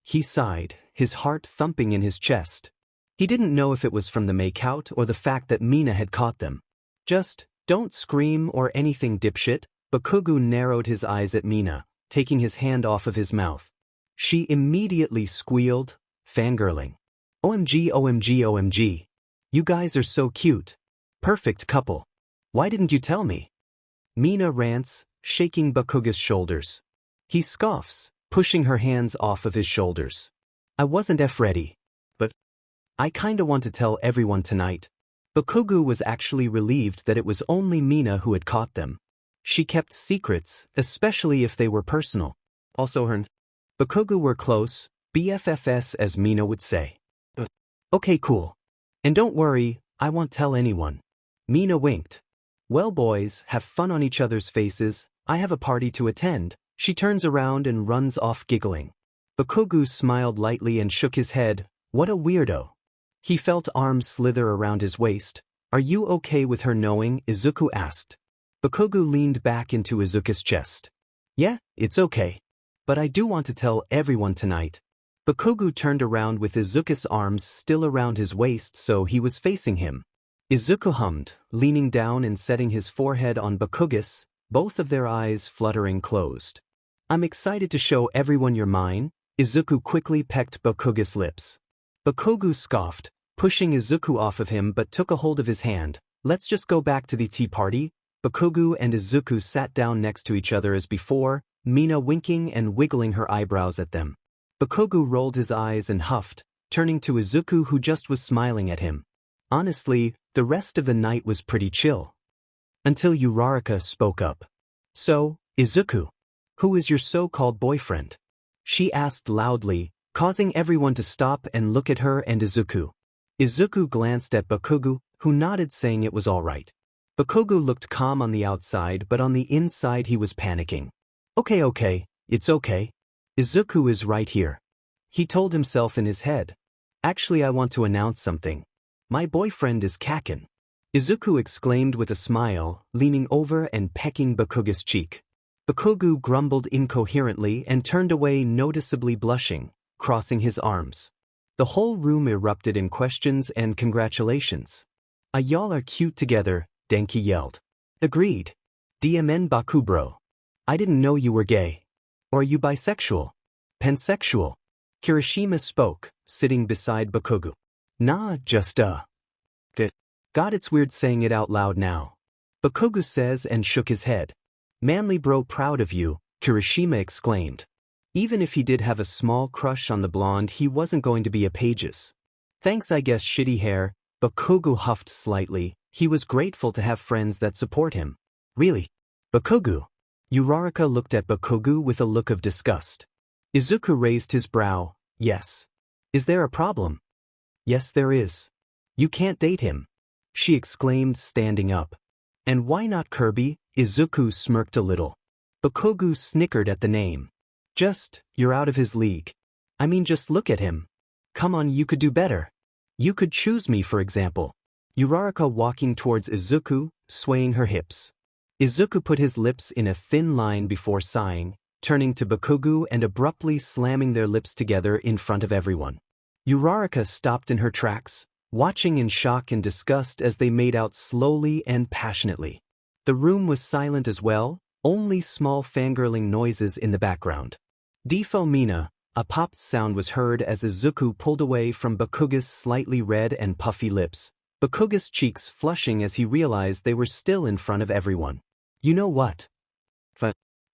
He sighed, his heart thumping in his chest. He didn't know if it was from the makeout or the fact that Mina had caught them. "Just, don't scream or anything, dipshit." Bakugou narrowed his eyes at Mina, taking his hand off of his mouth. She immediately squealed, fangirling. "OMG, OMG, OMG. You guys are so cute. Perfect couple. Why didn't you tell me?" Mina rants, shaking Bakugou's shoulders. He scoffs, pushing her hands off of his shoulders. "I wasn't ready. But I kinda want to tell everyone tonight." Bakugou was actually relieved that it was only Mina who had caught them. She kept secrets, especially if they were personal. Also her and Bakugou were close, BFFs as Mina would say. "Okay, cool. And don't worry, I won't tell anyone." Mina winked. "Well boys, have fun on each other's faces, I have a party to attend." She turns around and runs off giggling. Bakugou smiled lightly and shook his head. What a weirdo. He felt arms slither around his waist. "Are you okay with her knowing?" 𝗧𝗂𝘁 asked. Bakugou leaned back into 𝗧𝗂𝘁's chest. "Yeah, it's okay. But I do want to tell everyone tonight." Bakugou turned around with 𝗧𝗂𝘁's arms still around his waist so he was facing him. 𝗧𝗂𝘁 hummed, leaning down and setting his forehead on Bakugous, both of their eyes fluttering closed. "I'm excited to show everyone you're mine." 𝗧𝗂𝘁 quickly pecked Bakugous' lips. Bakugou scoffed, pushing 𝗧𝗂𝘁 off of him but took a hold of his hand. "Let's just go back to the tea party." Bakugou and 𝗧𝗂𝘁 sat down next to each other as before, Mina winking and wiggling her eyebrows at them. Bakugou rolled his eyes and huffed, turning to 𝗧𝗂𝘁 who just was smiling at him. Honestly, the rest of the night was pretty chill. Until Uraraka spoke up. "So, 𝗧𝗂𝘁, who is your so-called boyfriend?" she asked loudly, causing everyone to stop and look at her and 𝗧𝗂𝘁. 𝗧𝗂𝘁 glanced at Bakugou, who nodded saying it was all right. Bakugou looked calm on the outside but on the inside he was panicking. Okay, it's okay. 𝗧𝗂𝘁 is right here. He told himself in his head. "Actually, I want to announce something. My boyfriend is 𝗂𝘁. 𝗧𝗂𝘁 exclaimed with a smile, leaning over and pecking Bakugou's cheek. Bakugou grumbled incoherently and turned away, noticeably blushing, crossing his arms. The whole room erupted in questions and congratulations. "Y'all are cute together," Denki yelled. "Agreed. DMN Baku bro. I didn't know you were gay. Or are you bisexual? Pansexual?" Kirishima spoke, sitting beside Bakugou. "Nah, just God, it's weird saying it out loud now." Bakugou says and shook his head. "Manly bro, proud of you," Kirishima exclaimed. Even if he did have a small crush on the blonde, he wasn't going to be a pages. "Thanks, I guess, shitty hair." Bakugou huffed slightly. He was grateful to have friends that support him. "Really? Bakugou?" Uraraka looked at Bakugou with a look of disgust. 𝗧𝗂𝘁 raised his brow. "Yes. Is there a problem?" "Yes, there is. You can't date him," she exclaimed, standing up. "And why not Kirby?" 𝗧𝗂𝘁 smirked a little. Bakugou snickered at the name. You're out of his league. I mean, just look at him. Come on, you could do better. You could choose me, for example." Uraraka walking towards 𝗧𝗂𝘁, swaying her hips. 𝗧𝗂𝘁 put his lips in a thin line before sighing, turning to Bakugou and abruptly slamming their lips together in front of everyone. Uraraka stopped in her tracks, watching in shock and disgust as they made out slowly and passionately. The room was silent as well, only small fangirling noises in the background. Mina, a popped sound was heard as 𝗧𝗂𝘁 pulled away from Bakugous' slightly red and puffy lips, Bakugous' cheeks flushing as he realized they were still in front of everyone. "You know what?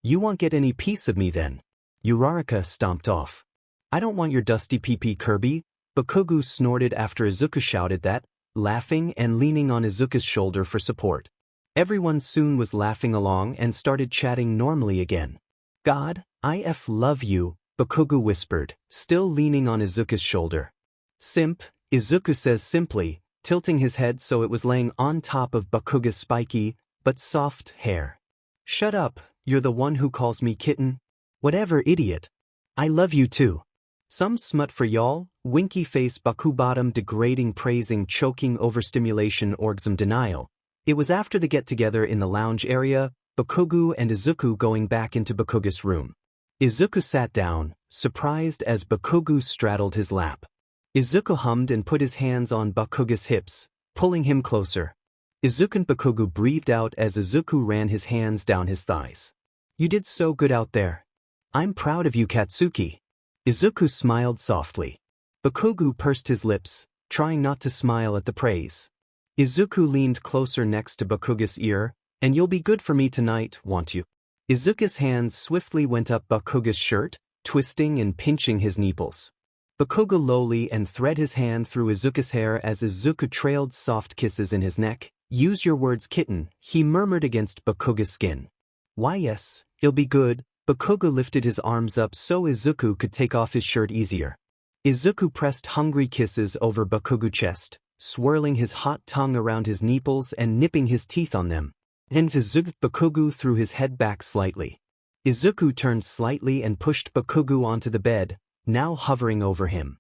You won't get any piece of me then." Uraraka stomped off. "I don't want your dusty pee-pee, Kirby." Bakugou snorted after 𝗧𝗂𝘁 shouted that, laughing and leaning on 𝗧𝗂𝘁's shoulder for support. Everyone soon was laughing along and started chatting normally again. "God, I love you," Bakugou whispered, still leaning on 𝗧𝗂𝘁's shoulder. "Simp," 𝗧𝗂𝘁 says simply, tilting his head so it was laying on top of Bakugou's spiky, but soft, hair. "Shut up," You're the one who calls me kitten? Whatever, idiot. I love you too. Some smut for y'all, winky face Baku bottom degrading praising choking overstimulation orgasm denial. It was after the get-together in the lounge area, Bakugou and Izuku going back into Bakugous' room. Izuku sat down, surprised as Bakugou straddled his lap. Izuku hummed and put his hands on Bakugous' hips, pulling him closer. Izuku and Bakugou breathed out as Izuku ran his hands down his thighs. You did so good out there. I'm proud of you, Katsuki. Izuku smiled softly. Bakugou pursed his lips, trying not to smile at the praise. Izuku leaned closer next to Bakugous' ear, and you'll be good for me tonight, won't you? Izuku's hands swiftly went up Bakugous' shirt, twisting and pinching his nipples. Bakugou lowly and thread his hand through Izuku's hair as Izuku trailed soft kisses in his neck. Use your words, kitten, he murmured against Bakugous' skin. Why yes, it'll be good. Bakugou lifted his arms up so Izuku could take off his shirt easier. Izuku pressed hungry kisses over Bakugou's chest, swirling his hot tongue around his nipples and nipping his teeth on them. And Bakugou threw his head back slightly. Izuku turned slightly and pushed Bakugou onto the bed, now hovering over him.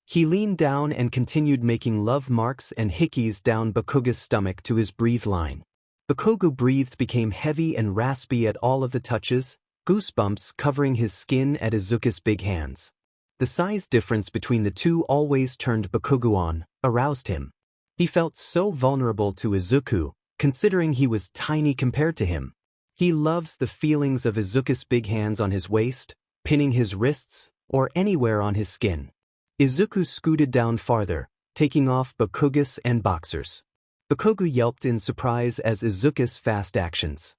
He leaned down and continued making love marks and hickeys down Bakugous' stomach to his breathe line. Bakugou breathed became heavy and raspy at all of the touches, goosebumps covering his skin at Izuku's big hands. The size difference between the two always turned Bakugou on, aroused him. He felt so vulnerable to Izuku, considering he was tiny compared to him. He loves the feelings of Izuku's big hands on his waist, pinning his wrists, or anywhere on his skin. Izuku scooted down farther, taking off Bakugous and boxers. Bakugou yelped in surprise as Izuku's fast actions.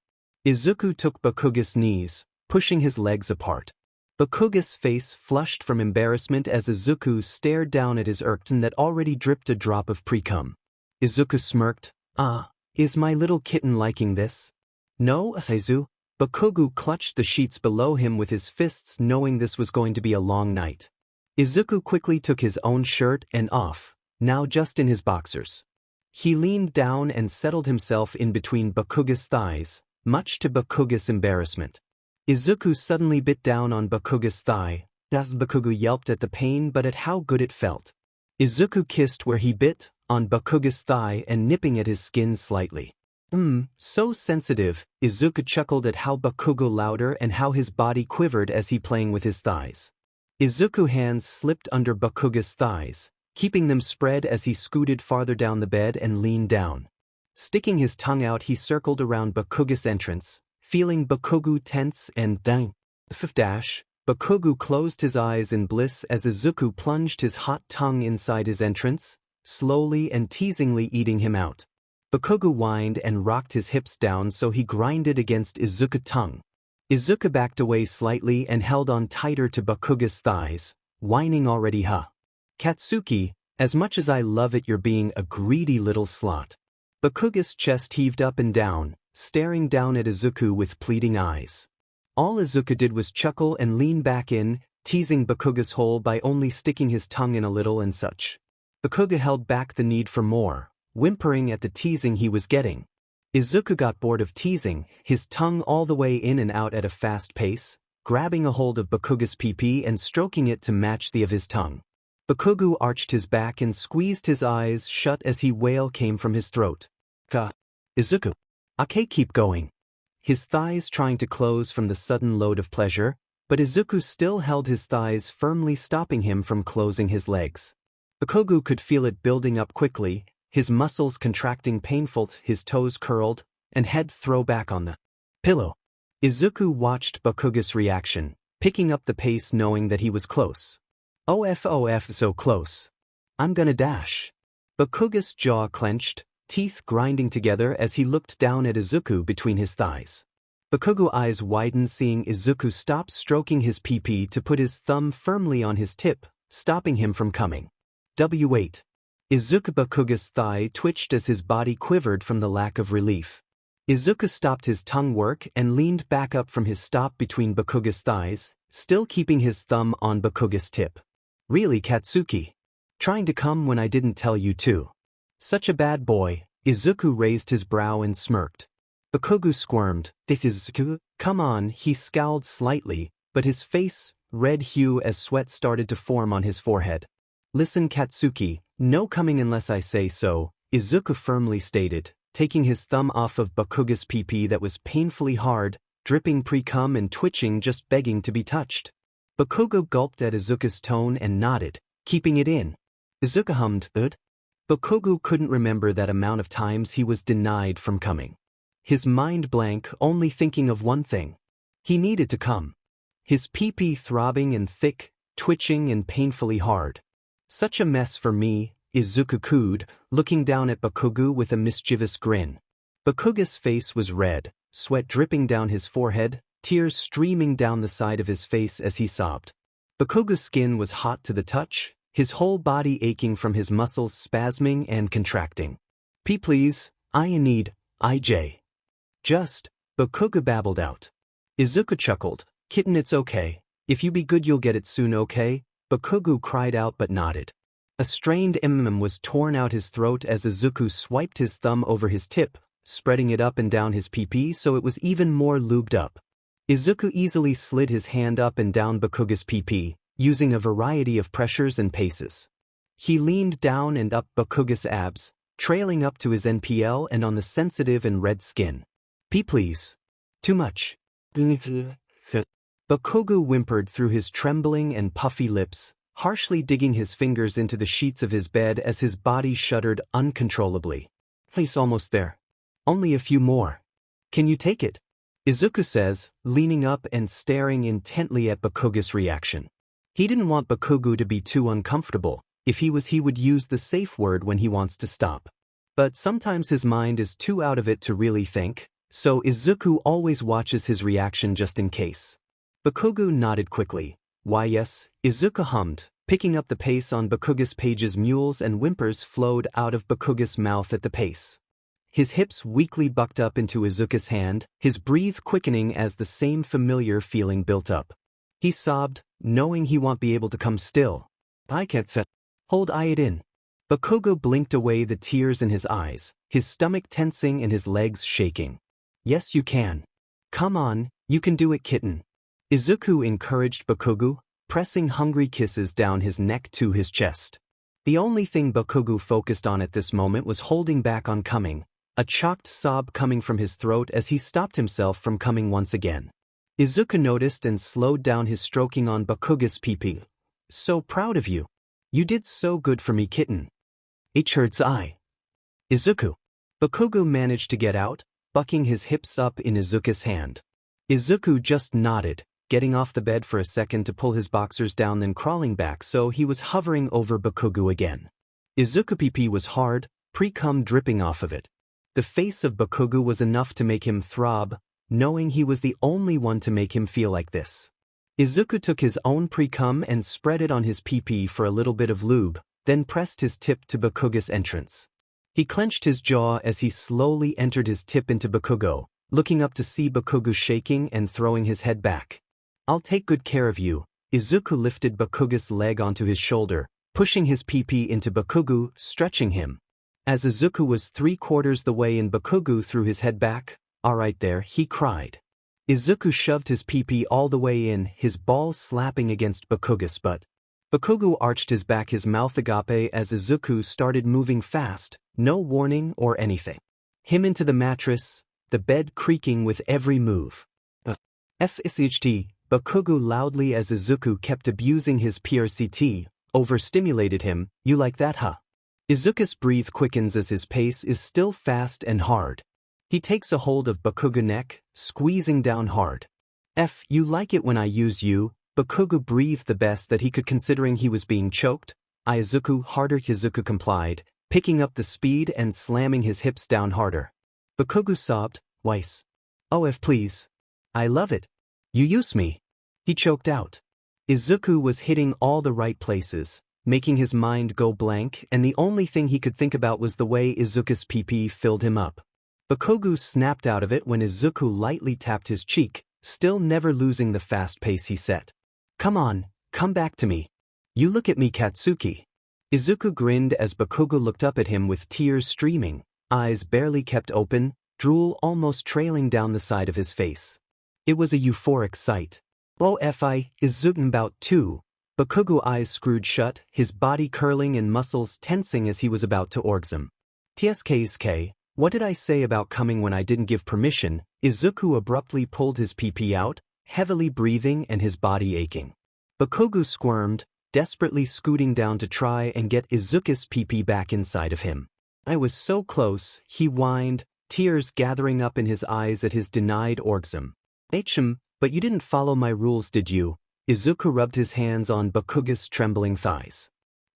Izuku took Bakugous' knees, pushing his legs apart. Bakugous' face flushed from embarrassment as Izuku stared down at his 𝗧𝗏 that already dripped a drop of pre-cum. Izuku smirked. Ah, is my little kitten liking this? No, 𝗧𝗏𝗧𝗏. Bakugou clutched the sheets below him with his fists knowing this was going to be a long night. Izuku quickly took his own shirt and off, now just in his boxers. He leaned down and settled himself in between Bakugous' thighs, much to Bakugous' embarrassment. Izuku suddenly bit down on Bakugous' thigh. Bakugou yelped at the pain but at how good it felt. Izuku kissed where he bit, on Bakugous' thigh and nipping at his skin slightly. So sensitive, Izuku chuckled at how Bakugou louder and how his body quivered as he playing with his thighs. Izuku's hands slipped under Bakugous' thighs, keeping them spread as he scooted farther down the bed and leaned down. Sticking his tongue out he circled around Bakugous' entrance, feeling Bakugou tense and Bakugou closed his eyes in bliss as Izuku plunged his hot tongue inside his entrance, slowly and teasingly eating him out. Bakugou whined and rocked his hips down so he grinded against Izuku's tongue. Izuku backed away slightly and held on tighter to Bakugous' thighs, whining already. Katsuki, as much as I love it you're being a greedy little slut. Bakugous' chest heaved up and down, staring down at Izuku with pleading eyes. All Izuku did was chuckle and lean back in, teasing Bakugous' hole by only sticking his tongue in a little and such. Bakugou held back the need for more, whimpering at the teasing he was getting. Izuku got bored of teasing, his tongue all the way in and out at a fast pace, grabbing a hold of Bakugous' pee and stroking it to match the of his tongue. Bakugou arched his back and squeezed his eyes shut as he wail came from his throat. Izuku. Okay, keep going. His thighs trying to close from the sudden load of pleasure, but Izuku still held his thighs firmly stopping him from closing his legs. Bakugou could feel it building up quickly, his muscles contracting painful, his toes curled, and head throw back on the pillow. Izuku watched Bakugous' reaction, picking up the pace knowing that he was close. OF so close. I'm gonna dash. Bakugous' jaw clenched, teeth grinding together as he looked down at Izuku between his thighs. Bakugou eyes widened seeing Izuku stop stroking his pee to put his thumb firmly on his tip, stopping him from coming. W8. Izuku Bakugous' thigh twitched as his body quivered from the lack of relief. Izuku stopped his tongue work and leaned back up from his stop between Bakugous' thighs, still keeping his thumb on Bakugous' tip. Really, Katsuki? Trying to come when I didn't tell you to. Such a bad boy. Izuku raised his brow and smirked. Bakugou squirmed. 𝗧𝗵𝗃, come on, he scowled slightly, but his face, red hue as sweat started to form on his forehead. Listen Katsuki, no coming unless I say so, 𝗧𝗂𝘁𝗵𝗃 firmly stated, taking his thumb off of Bakugou's pp that was painfully hard, dripping pre-cum and twitching just begging to be touched. Bakugou gulped at 𝗧𝗂𝘁's tone and nodded, keeping it in. 𝗧𝗂𝘁𝗵𝗃. Bakugou couldn't remember that amount of times he was denied from coming. His mind blank, only thinking of one thing. He needed to come. His pee-pee throbbing and thick, twitching and painfully hard. Such a mess for me, 𝗧𝗂𝘁𝗵𝗃, looking down at Bakugou with a mischievous grin. Bakugou's face was red, sweat dripping down his forehead, tears streaming down the side of his face as he sobbed. Bakugou's skin was hot to the touch, his whole body aching from his muscles spasming and contracting. Please, I need, IJ. Just, Bakugou babbled out. 𝗧𝗂𝘁 chuckled, kitten it's okay, if you be good you'll get it soon okay, Bakugou cried out but nodded. A strained was torn out his throat as 𝗧𝗂𝘁 swiped his thumb over his tip, spreading it up and down his pp so it was even more lubed up. 𝗧𝗂𝘁 easily slid his hand up and down Bakugou's pp, using a variety of pressures and paces. He leaned down and up Bakugou's abs, trailing up to his NPL and on the sensitive and red skin. Please. Too much. Bakugou whimpered through his trembling and puffy lips, harshly digging his fingers into the sheets of his bed as his body shuddered uncontrollably. He's almost there. Only a few more. Can you take it? 𝗧𝗂𝘁 says, leaning up and staring intently at Bakugou's reaction. He didn't want Bakugou to be too uncomfortable. If he would use the safe word when he wants to stop. But sometimes his mind is too out of it to really think, so 𝗧𝗂𝘁 always watches his reaction just in case. Bakugou nodded quickly. Why yes, 𝗧𝗂𝘁𝗵𝗃, picking up the pace on Bakugou's pages. Mewls and whimpers flowed out of Bakugou's mouth at the pace. His hips weakly bucked up into 𝗧𝗂𝘁's hand, his breath quickening as the same familiar feeling built up. He sobbed, knowing he won't be able to come still. I can't hold it in. Bakugou blinked away the tears in his eyes, his stomach tensing and his legs shaking. Yes you can. Come on, you can do it kitten. 𝗧𝗂𝘁 encouraged Bakugou, pressing hungry kisses down his neck to his chest. The only thing Bakugou focused on at this moment was holding back on coming, a choked sob coming from his throat as he stopped himself from coming once again. 𝗧𝗂𝘁 noticed and slowed down his stroking on Bakugou's pp. So proud of you. You did so good for me kitten. 𝗕𝗫𝗀𝗧𝗏. 𝗧𝗂𝘁. Bakugou managed to get out, bucking his hips up in 𝗧𝗂𝘁's hand. 𝗧𝗂𝘁 just nodded, getting off the bed for a second to pull his boxers down then crawling back so he was hovering over Bakugou again. 𝗧𝗂𝘁 pp was hard, pre-cum dripping off of it. The face of Bakugou was enough to make him throb, knowing he was the only one to make him feel like this. 𝗧𝗂𝘁 took his own pre-cum and spread it on his pp for a little bit of lube, then pressed his tip to Bakugou's entrance. He clenched his jaw as he slowly entered his tip into Bakugou, looking up to see Bakugou shaking and throwing his head back. I'll take good care of you. 𝗧𝗂𝘁 lifted Bakugou's leg onto his shoulder, pushing his pp into Bakugou, stretching him. As 𝗧𝗂𝘁 was 3/4 the way in, Bakugou threw his head back. All right there, he cried. 𝗧𝗂𝘁 shoved his pp all the way in, his balls slapping against Bakugou's butt. Bakugou arched his back, his mouth agape as 𝗧𝗂𝘁 started moving fast, no warning or anything. Him into the mattress, the bed creaking with every move. 𝗕𝗶𝗯𝗹𝗶cie, Bakugou loudly as 𝗧𝗂𝘁 kept abusing his PRCT, overstimulated him. You like that huh? 𝗧𝗂𝘁's breath quickens as his pace is still fast and hard. He takes a hold of Bakugou's neck, squeezing down hard. You like it when I use you? Bakugou breathed the best that he could considering he was being choked. 𝗧𝗂𝘁 harder. 𝗧𝗂𝘁 complied, picking up the speed and slamming his hips down harder. Bakugou sobbed, Weiss. Oh please. I love it. You use me. He choked out. 𝗧𝗂𝘁 was hitting all the right places, making his mind go blank, and the only thing he could think about was the way 𝗧𝗂𝘁's pp filled him up. Bakugou snapped out of it when 𝗧𝗂𝘁 lightly tapped his cheek, still never losing the fast pace he set. Come on, come back to me. You look at me Katsuki. 𝗧𝗂𝘁 grinned as Bakugou looked up at him with tears streaming, eyes barely kept open, drool almost trailing down the side of his face. It was a euphoric sight. 𝗧𝗵𝗲 Bakugou eyes screwed shut, his body curling and muscles tensing as he was about to orgasm. 𝗕𝗁𝗂𝐁𝗵𝐿, what did I say about coming when I didn't give permission? 𝗧𝗂𝗁 abruptly pulled his pee out, heavily breathing and his body aching. Bakugou squirmed, desperately scooting down to try and get 𝗧𝗂𝘁𝗵𝐿 pee back inside of him. I was so close, he whined, tears gathering up in his eyes at his denied orgasm. But you didn't follow my rules, did you? 𝗧𝗂𝗁 rubbed his hands on Bakugous' trembling thighs.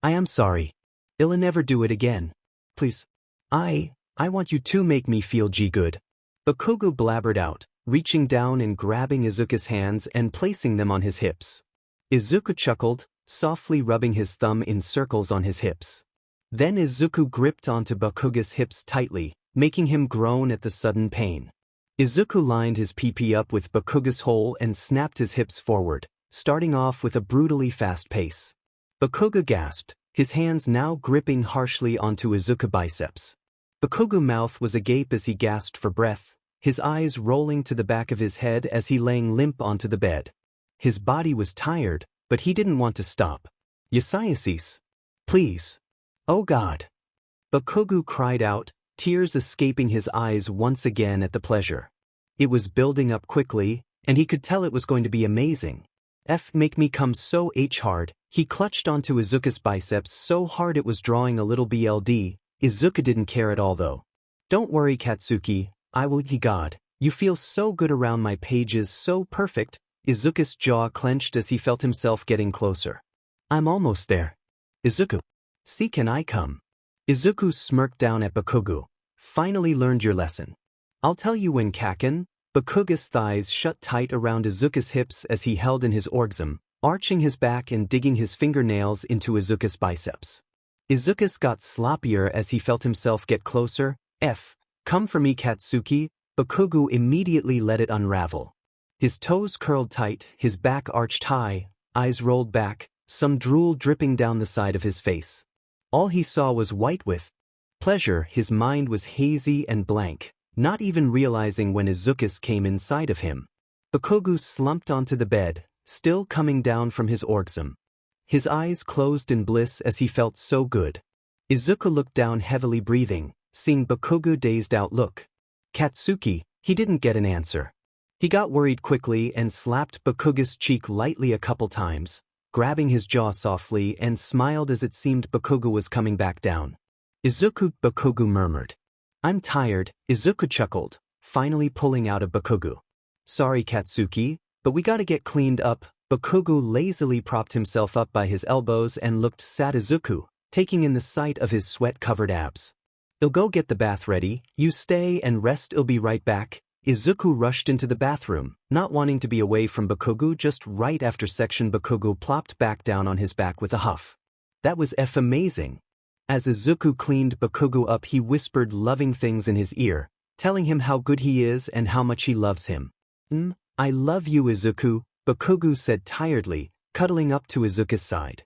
I am sorry. I'll never do it again. Please. I want you to make me feel good. Bakugou blabbered out, reaching down and grabbing 𝗧𝗂𝗁's hands and placing them on his hips. 𝗧𝗂𝗁 chuckled, softly rubbing his thumb in circles on his hips. Then 𝗧𝗂𝗁 gripped onto Bakugous' hips tightly, making him groan at the sudden pain. 𝗧𝗂𝗁 lined his pee up with Bakugous' hole and snapped his hips forward, starting off with a brutally fast pace. Bakugou gasped, his hands now gripping harshly onto 𝗧𝗂𝗁's biceps. Bakugou's mouth was agape as he gasped for breath, his eyes rolling to the back of his head as he lay limp onto the bed. His body was tired, but he didn't want to stop. 𝗧𝗂𝘁𝗵𝐴, please. Oh God. Bakugou cried out, tears escaping his eyes once again at the pleasure. It was building up quickly, and he could tell it was going to be amazing. Make me come so hard, he clutched onto 𝗧𝗂𝗁's biceps so hard it was drawing a little BLD. 𝗧𝗂𝗁 didn't care at all though. Don't worry Katsuki, I will. God, you feel so good around my pages, so perfect. 𝗧𝗂𝗁's jaw clenched as he felt himself getting closer. I'm almost there. 𝗧𝗂𝗁. See, can I come? 𝗧𝗂𝗁 smirked down at Bakugou. Finally learned your lesson. I'll tell you when, Kaken. Bakugous' thighs shut tight around 𝗧𝗂𝗁's hips as he held in his orgasm, arching his back and digging his fingernails into 𝗧𝗂𝗁's biceps. 𝗧𝗂𝗁 got sloppier as he felt himself get closer. Come for me Katsuki. Bakugou immediately let it unravel. His toes curled tight, his back arched high, eyes rolled back, some drool dripping down the side of his face. All he saw was white with pleasure. His mind was hazy and blank, not even realizing when 𝗧𝗂𝗁 came inside of him. Bakugou slumped onto the bed, still coming down from his orgasm. His eyes closed in bliss as he felt so good. 𝗧𝗂𝗁 looked down heavily breathing, seeing Bakugou dazed out look. Katsuki, he didn't get an answer. He got worried quickly and slapped Bakugous' cheek lightly a couple times, grabbing his jaw softly and smiled as it seemed Bakugou was coming back down. 𝗧𝗂𝗁, Bakugou murmured. I'm tired, 𝗧𝗂𝗁 chuckled, finally pulling out of Bakugou. Sorry Katsuki, but we gotta get cleaned up. Bakugou lazily propped himself up by his elbows and looked sad at 𝗧𝗂𝗁, taking in the sight of his sweat-covered abs. I'll go get the bath ready, you stay and rest, I'll be right back. 𝗧𝗂𝗁 rushed into the bathroom, not wanting to be away from Bakugou. Just right after section, Bakugou plopped back down on his back with a huff. That was amazing. As 𝗧𝗂𝗁 cleaned Bakugou up, he whispered loving things in his ear, telling him how good he is and how much he loves him. I love you 𝗧𝗂𝗁, Bakugou said tiredly, cuddling up to 𝗧𝗂𝗁's side.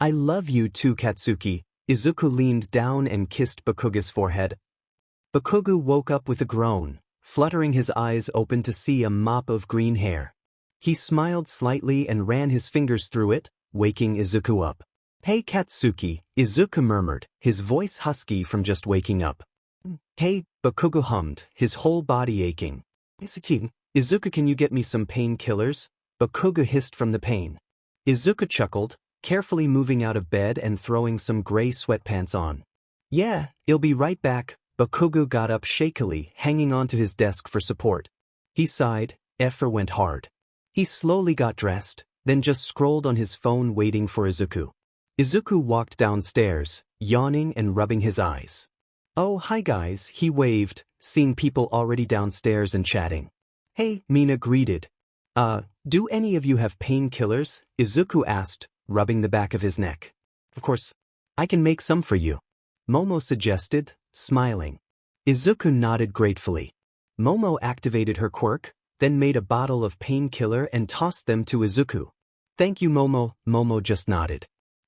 I love you too Katsuki. 𝗧𝗂𝗁 leaned down and kissed Bakugou's forehead. Bakugou woke up with a groan, fluttering his eyes open to see a mop of green hair. He smiled slightly and ran his fingers through it, waking 𝗧𝗂𝗁 up. Hey Katsuki, 𝗧𝗂𝗁 murmured, his voice husky from just waking up. Hey, Bakugou hummed, his whole body aching. 𝗧𝗂𝗁, can you get me some painkillers? Bakugou hissed from the pain. 𝗧𝗂𝗁 chuckled, carefully moving out of bed and throwing some gray sweatpants on. Yeah, I'll be right back. Bakugou got up shakily, hanging onto his desk for support. He sighed, effort went hard. He slowly got dressed, then just scrolled on his phone waiting for 𝗧𝗂𝗁. 𝗧𝗂𝗁 walked downstairs, yawning and rubbing his eyes. Oh, hi guys, he waved, seeing people already downstairs and chatting. Hey, Mina greeted. Do any of you have painkillers? 𝗧𝗂𝗁 asked, rubbing the back of his neck. Of course. I can make some for you. Momo suggested, smiling. 𝗧𝗂𝗁 nodded gratefully. Momo activated her quirk, then made a bottle of painkiller and tossed them to 𝗧𝗂𝗁. Thank you Momo. Momo just nodded.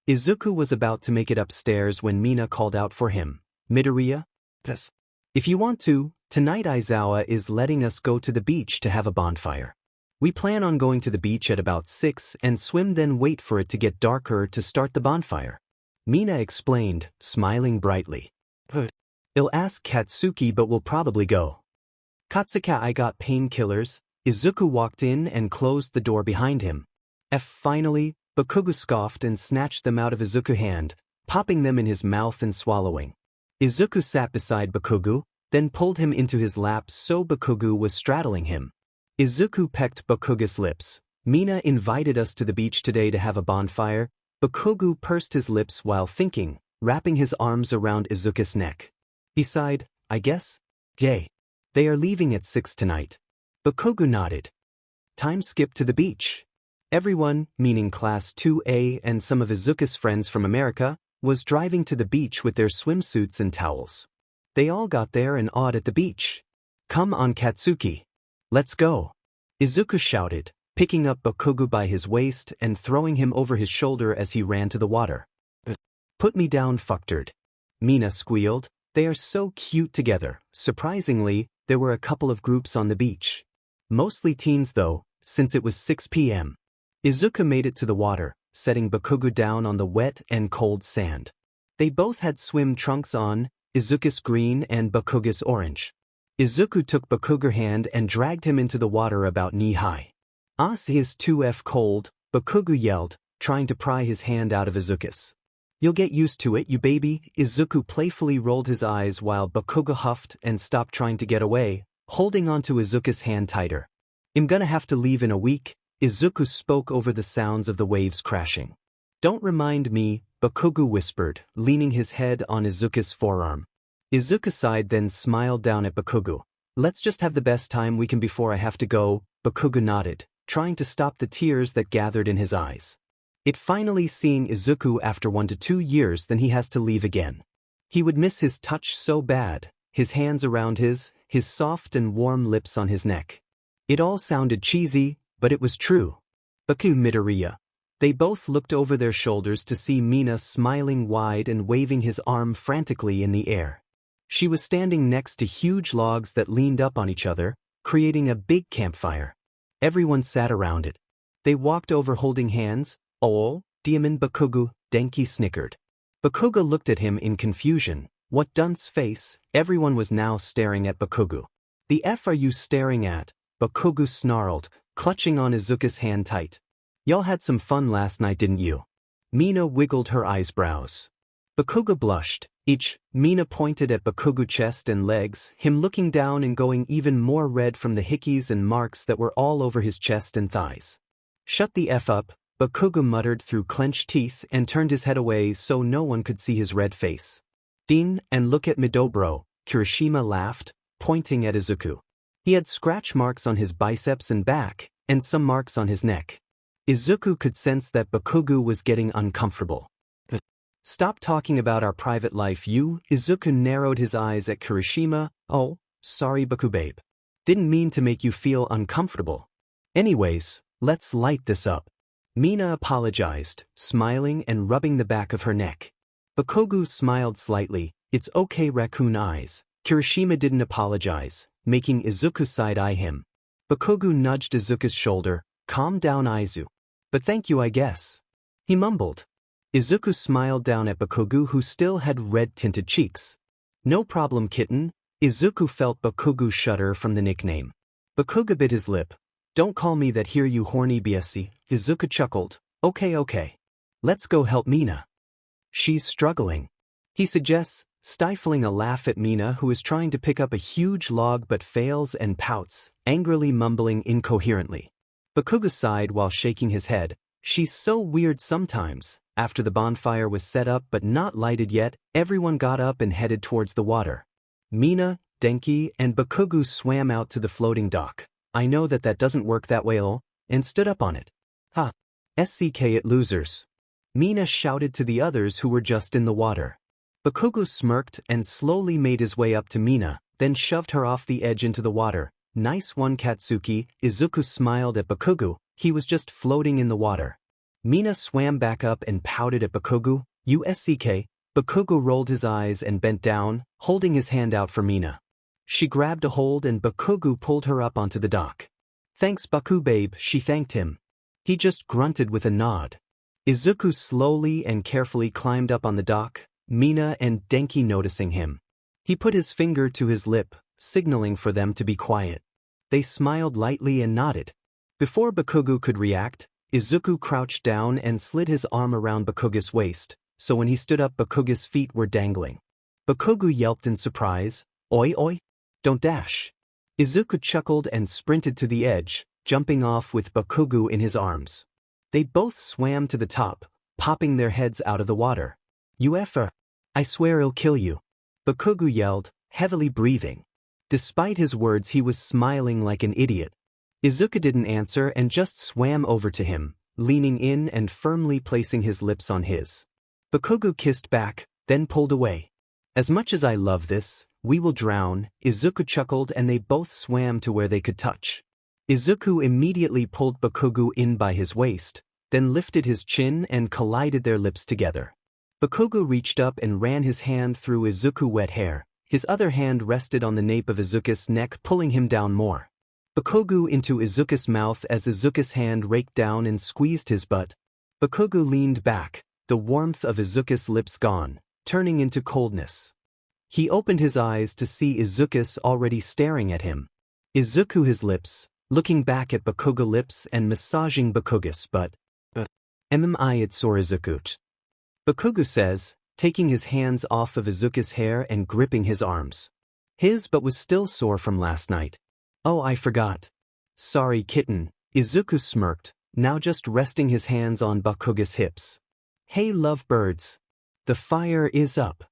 𝗧𝗂𝗁 was about to make it upstairs when Mina called out for him. Midoriya? Yes. If you want to, Tonight Aizawa is letting us go to the beach to have a bonfire. We plan on going to the beach at about 6 and swim, then wait for it to get darker to start the bonfire. Mina explained, smiling brightly. I'll ask Katsuki, but we'll probably go. Katsuka, I got painkillers. Izuku walked in and closed the door behind him. Finally, Bakugou scoffed and snatched them out of Izuku's hand, popping them in his mouth and swallowing. Izuku sat beside Bakugou, then pulled him into his lap so Bakugou was straddling him. Izuku pecked Bakugou's lips. Mina invited us to the beach today to have a bonfire. Bakugou pursed his lips while thinking, wrapping his arms around Izuku's neck. He sighed, I guess. Yay. They are leaving at 6 tonight. Bakugou nodded. Time skipped to the beach. Everyone, meaning Class 2A and some of Izuku's friends from America, was driving to the beach with their swimsuits and towels. They all got there and awed at the beach. Come on, Katsuki. Let's go. Izuku shouted, picking up Bakugou by his waist and throwing him over his shoulder as he ran to the water. Put me down, fucktard. Mina squealed. They are so cute together. Surprisingly, there were a couple of groups on the beach. Mostly teens though, since it was 6 p.m. Izuku made it to the water, setting Bakugou down on the wet and cold sand. They both had swim trunks on, Izuku's green and Bakugou's orange. Izuku took Bakugou's hand and dragged him into the water about knee-high. Is too cold, Bakugou yelled, trying to pry his hand out of Izuku's. You'll get used to it, you baby. Izuku playfully rolled his eyes while Bakugou huffed and stopped trying to get away, holding onto Izuku's hand tighter. I'm gonna have to leave in a week, Izuku spoke over the sounds of the waves crashing. Don't remind me, Bakugou whispered, leaning his head on Izuku's forearm. Izuku sighed, then smiled down at Bakugou. Let's just have the best time we can before I have to go. Bakugou nodded, trying to stop the tears that gathered in his eyes. It finally seeing Izuku after 1 to 2 years, then he has to leave again. He would miss his touch so bad, his hands around his soft and warm lips on his neck. It all sounded cheesy, but it was true. Bakugou. They both looked over their shoulders to see Mina smiling wide and waving his arm frantically in the air. She was standing next to huge logs that leaned up on each other, creating a big campfire. Everyone sat around it. They walked over holding hands. Oh, Demon Bakugou, Denki snickered. Bakugou looked at him in confusion. What dunce face? Everyone was now staring at Bakugou. The F are you staring at? Bakugou snarled, clutching on Izuku's hand tight. Y'all had some fun last night, didn't you? Mina wiggled her eyebrows. Bakugou blushed. Mina pointed at Bakugou's chest and legs, him looking down and going even more red from the hickeys and marks that were all over his chest and thighs. Shut the F up, Bakugou muttered through clenched teeth and turned his head away so no one could see his red face. Din, and look at Midobro, Kirishima laughed, pointing at Izuku. He had scratch marks on his biceps and back, and some marks on his neck. Izuku could sense that Bakugou was getting uncomfortable. Stop talking about our private life, you. Izuku narrowed his eyes at Kirishima. Oh, sorry Bakubabe. Didn't mean to make you feel uncomfortable. Anyways, let's light this up. Mina apologized, smiling and rubbing the back of her neck. Bakugou smiled slightly. It's okay, raccoon eyes. Kirishima didn't apologize, making Izuku side-eye him. Bakugou nudged Izuku's shoulder. Calm down, Aizu. But thank you, I guess. He mumbled. Izuku smiled down at Bakugou, who still had red-tinted cheeks. No problem, kitten. Izuku felt Bakugou shudder from the nickname. Bakugou bit his lip. Don't call me that here, you horny 𝗵𝘃𝗍. Izuku chuckled. Okay. Let's go help Mina. She's struggling. He suggests, stifling a laugh at Mina, who is trying to pick up a huge log but fails and pouts, angrily mumbling incoherently. Bakugou sighed while shaking his head. She's so weird sometimes. After the bonfire was set up but not lighted yet, everyone got up and headed towards the water. Mina, Denki, and Bakugou swam out to the floating dock. I know that doesn't work that way, and stood up on it. 𝗧𝗵𝗃𝗁 losers. Mina shouted to the others who were just in the water. Bakugou smirked and slowly made his way up to Mina, then shoved her off the edge into the water. Nice one, Katsuki. Izuku smiled at Bakugou. He was just floating in the water. Mina swam back up and pouted at Bakugou. 𝗧𝗑𝗁. Bakugou rolled his eyes and bent down, holding his hand out for Mina. She grabbed a hold and Bakugou pulled her up onto the dock. "Thanks Baku-babe," she thanked him. He just grunted with a nod. Izuku slowly and carefully climbed up on the dock, Mina and Denki noticing him. He put his finger to his lip, signaling for them to be quiet. They smiled lightly and nodded. Before Bakugou could react, Izuku crouched down and slid his arm around Bakugou's waist, so when he stood up Bakugou's feet were dangling. Bakugou yelped in surprise, "Oi oi! Don't dash." Izuku chuckled and sprinted to the edge, jumping off with Bakugou in his arms. They both swam to the top, popping their heads out of the water. "UFR! I swear I'll kill you," Bakugou yelled, heavily breathing. Despite his words, he was smiling like an idiot. Izuku didn't answer and just swam over to him, leaning in and firmly placing his lips on his. Bakugou kissed back, then pulled away. "As much as I love this, we will drown," Izuku chuckled, and they both swam to where they could touch. Izuku immediately pulled Bakugou in by his waist, then lifted his chin and collided their lips together. Bakugou reached up and ran his hand through Izuku's wet hair. His other hand rested on the nape of Izuku's neck, pulling him down more. Bakugou into Izuku's mouth as Izuku's hand raked down and squeezed his butt. Bakugou leaned back, the warmth of Izuku's lips gone, turning into coldness. He opened his eyes to see Izuku already staring at him. Izuku his lips, looking back at Bakugou's lips and massaging Bakugou's butt. 𝗵𝗃𝗁𝗧𝗔𝗂𝘁𝗵𝐺. Bakugou says, taking his hands off of Izuku's hair and gripping his arms. His butt was still sore from last night. "Oh, I forgot. Sorry kitten," Izuku smirked, now just resting his hands on Bakugou's hips. "Hey lovebirds. The fire is up,"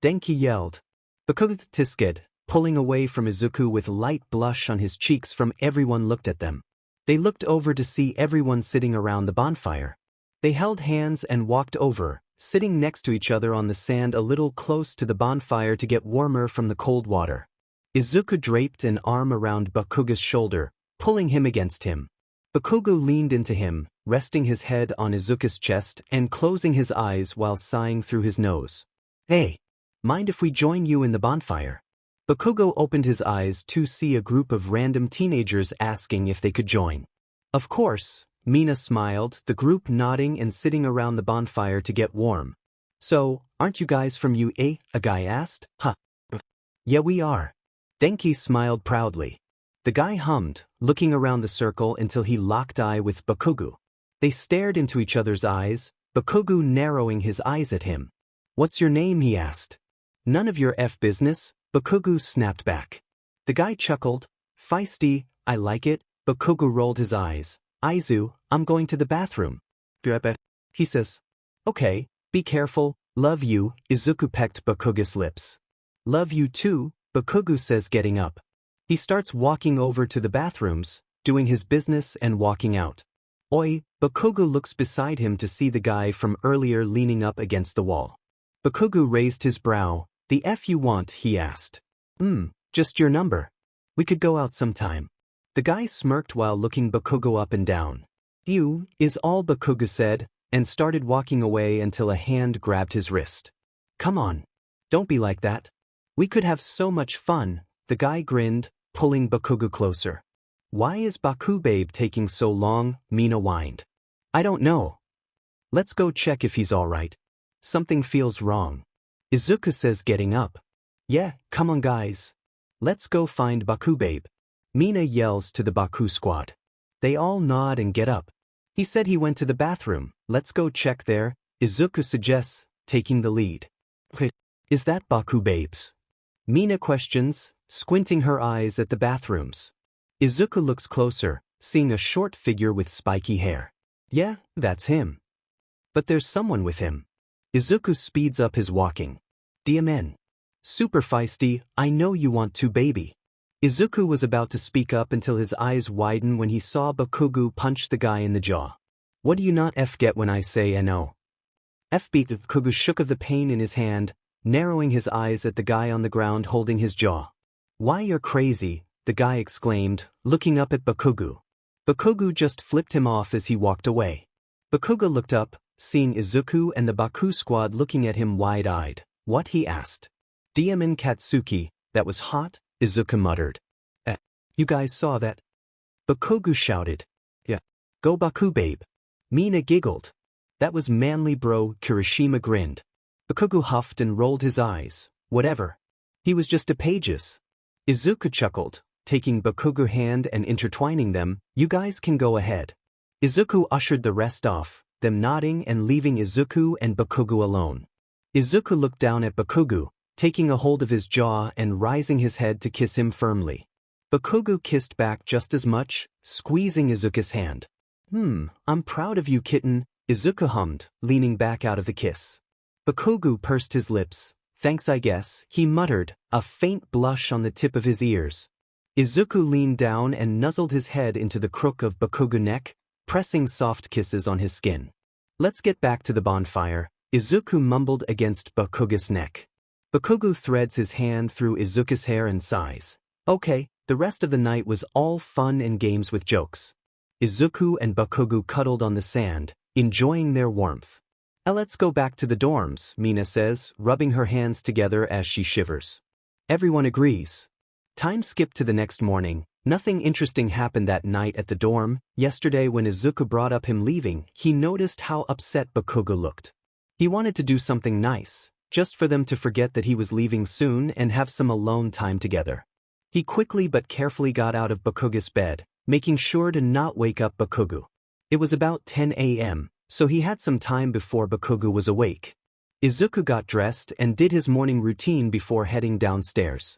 Denki yelled. Bakugou 𝗕𝗫𝗁𝗧𝗔𝗂𝘁𝗵𝐺, pulling away from Izuku with light blush on his cheeks from everyone looked at them. They looked over to see everyone sitting around the bonfire. They held hands and walked over, sitting next to each other on the sand a little close to the bonfire to get warmer from the cold water. Izuku draped an arm around Bakugou's shoulder, pulling him against him. Bakugou leaned into him, resting his head on Izuku's chest and closing his eyes while sighing through his nose. "Hey, mind if we join you in the bonfire?" Bakugou opened his eyes to see a group of random teenagers asking if they could join. "Of course," Mina smiled, the group nodding and sitting around the bonfire to get warm. "So, aren't you guys from UA?" a guy asked. "Huh. Yeah, we are." Denki smiled proudly. The guy hummed, looking around the circle until he locked eye with Bakugou. They stared into each other's eyes, Bakugou narrowing his eyes at him. "What's your name?" he asked. "None of your business," Bakugou snapped back. The guy chuckled. "Feisty, I like it." Bakugou rolled his eyes. "Aizu, I'm going to the bathroom." He says. "Okay, be careful, love you," Izuku pecked Bakugou's lips. "Love you too," Bakugou says, getting up. He starts walking over to the bathrooms, doing his business and walking out. "Oi," Bakugou looks beside him to see the guy from earlier leaning up against the wall. Bakugou raised his brow. "The F you want?" he asked. Just your number. We could go out sometime." The guy smirked while looking Bakugou up and down. "You is all," Bakugou said, and started walking away until a hand grabbed his wrist. "Come on. Don't be like that. We could have so much fun," the guy grinned, pulling Bakugou closer. "Why is Baku-babe taking so long?" Mina whined. "I don't know. Let's go check if he's alright. Something feels wrong," Izuku says, getting up. "Yeah, come on guys. Let's go find Baku-babe," Mina yells to the Baku squad. They all nod and get up. "He said he went to the bathroom. Let's go check there," Izuku suggests, taking the lead. "Is that Baku-babe's?" Mina questions, squinting her eyes at the bathrooms. Izuku looks closer, seeing a short figure with spiky hair. "Yeah, that's him. But there's someone with him." Izuku speeds up his walking. "DMN. Super feisty, I know you want to, baby." Izuku was about to speak up until his eyes widened when he saw Bakugou punch the guy in the jaw. "What do you not get when I say no?" Bakugou shook of the pain in his hand, narrowing his eyes at the guy on the ground holding his jaw. "Why, you're crazy," the guy exclaimed, looking up at Bakugou. Bakugou just flipped him off as he walked away. Bakugou looked up, seeing Izuku and the Baku squad looking at him wide-eyed. "What?" he asked. "𝗵𝗃𝗁𝗧𝗵𝗲, that was hot," 𝗧𝗂𝘁𝗵𝗲 muttered. You guys saw that? Bakugou shouted. Yeah. Go Baku babe. Mina giggled. That was manly bro, Kirishima grinned. Bakugou huffed and rolled his eyes. Whatever. He was just a pages. Izuku chuckled, taking Bakugou's hand and intertwining them. You guys can go ahead. Izuku ushered the rest off, them nodding and leaving Izuku and Bakugou alone. Izuku looked down at Bakugou, taking a hold of his jaw and raising his head to kiss him firmly. Bakugou kissed back just as much, squeezing Izuku's hand. I'm proud of you, kitten, Izuku hummed, leaning back out of the kiss. Bakugou pursed his lips. Thanks I guess, he muttered, a faint blush on the tip of his ears. Izuku leaned down and nuzzled his head into the crook of Bakugou's neck, pressing soft kisses on his skin. Let's get back to the bonfire, Izuku mumbled against Bakugou's neck. Bakugou threads his hand through Izuku's hair and sighs. Okay, the rest of the night was all fun and games with jokes. Izuku and Bakugou cuddled on the sand, enjoying their warmth. Let's go back to the dorms, Mina says, rubbing her hands together as she shivers. Everyone agrees. Time skipped to the next morning. Nothing interesting happened that night at the dorm. Yesterday when Izuku brought up him leaving, he noticed how upset Bakugou looked. He wanted to do something nice, just for them to forget that he was leaving soon and have some alone time together. He quickly but carefully got out of Bakugou's bed, making sure to not wake up Bakugou. It was about 10 a.m., so he had some time before Bakugou was awake. Izuku got dressed and did his morning routine before heading downstairs.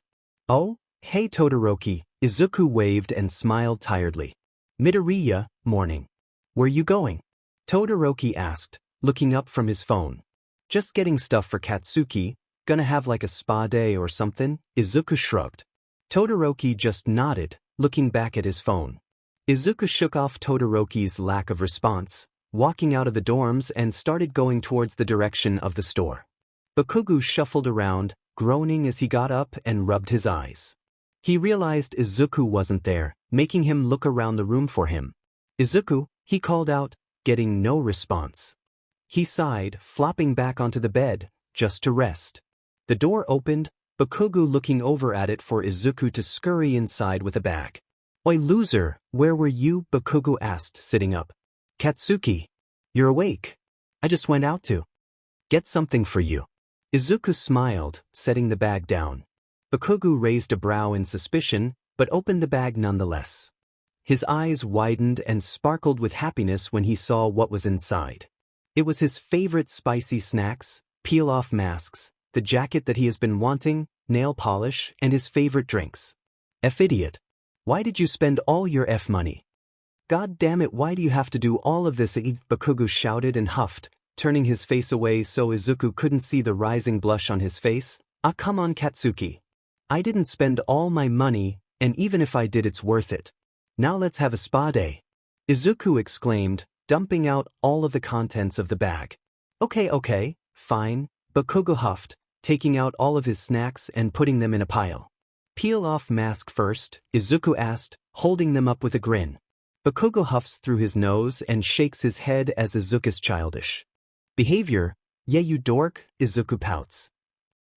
Oh, hey Todoroki, Izuku waved and smiled tiredly. Midoriya, morning. Where you going? Todoroki asked, looking up from his phone. Just getting stuff for Katsuki, gonna have like a spa day or something, Izuku shrugged. Todoroki just nodded, looking back at his phone. Izuku shook off Todoroki's lack of response, walking out of the dorms and started going towards the direction of the store. Bakugou shuffled around, groaning as he got up and rubbed his eyes. He realized Izuku wasn't there, making him look around the room for him. Izuku, he called out, getting no response. He sighed, flopping back onto the bed, just to rest. The door opened, Bakugou looking over at it for Izuku to scurry inside with a bag. Oi loser, where were you? Bakugou asked, sitting up. Katsuki, you're awake. I just went out to get something for you. Izuku smiled, setting the bag down. Bakugou raised a brow in suspicion, but opened the bag nonetheless. His eyes widened and sparkled with happiness when he saw what was inside. It was his favorite spicy snacks, peel-off masks, the jacket that he has been wanting, nail polish, and his favorite drinks. Idiot. Why did you spend all your money? God damn it, why do you have to do all of this? Bakugou shouted and huffed, turning his face away so Izuku couldn't see the rising blush on his face. Come on Katsuki. I didn't spend all my money, and even if I did it's worth it. Now let's have a spa day. Izuku exclaimed, dumping out all of the contents of the bag. Okay, fine, Bakugou huffed, taking out all of his snacks and putting them in a pile. Peel off mask first, Izuku asked, holding them up with a grin. Bakugou huffs through his nose and shakes his head as Izuku's childish behavior. Yeah you dork, Izuku pouts.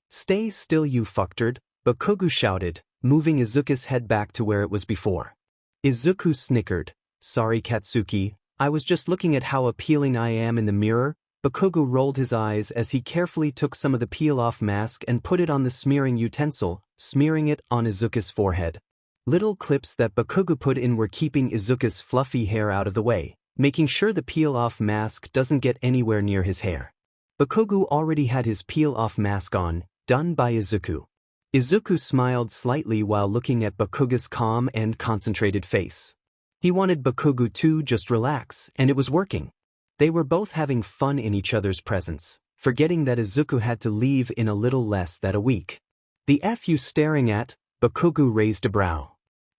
Stay still you fucktard, Bakugou shouted, moving Izuku's head back to where it was before. Izuku snickered. Sorry Katsuki, I was just looking at how appealing I am in the mirror. Bakugou rolled his eyes as he carefully took some of the peel-off mask and put it on the smearing utensil, smearing it on Izuku's forehead. Little clips that Bakugou put in were keeping Izuku's fluffy hair out of the way, making sure the peel-off mask doesn't get anywhere near his hair. Bakugou already had his peel-off mask on, done by Izuku. Izuku smiled slightly while looking at Bakugou's calm and concentrated face. He wanted Bakugou to just relax, and it was working. They were both having fun in each other's presence, forgetting that Izuku had to leave in a little less than a week. The F you staring at? Bakugou raised a brow.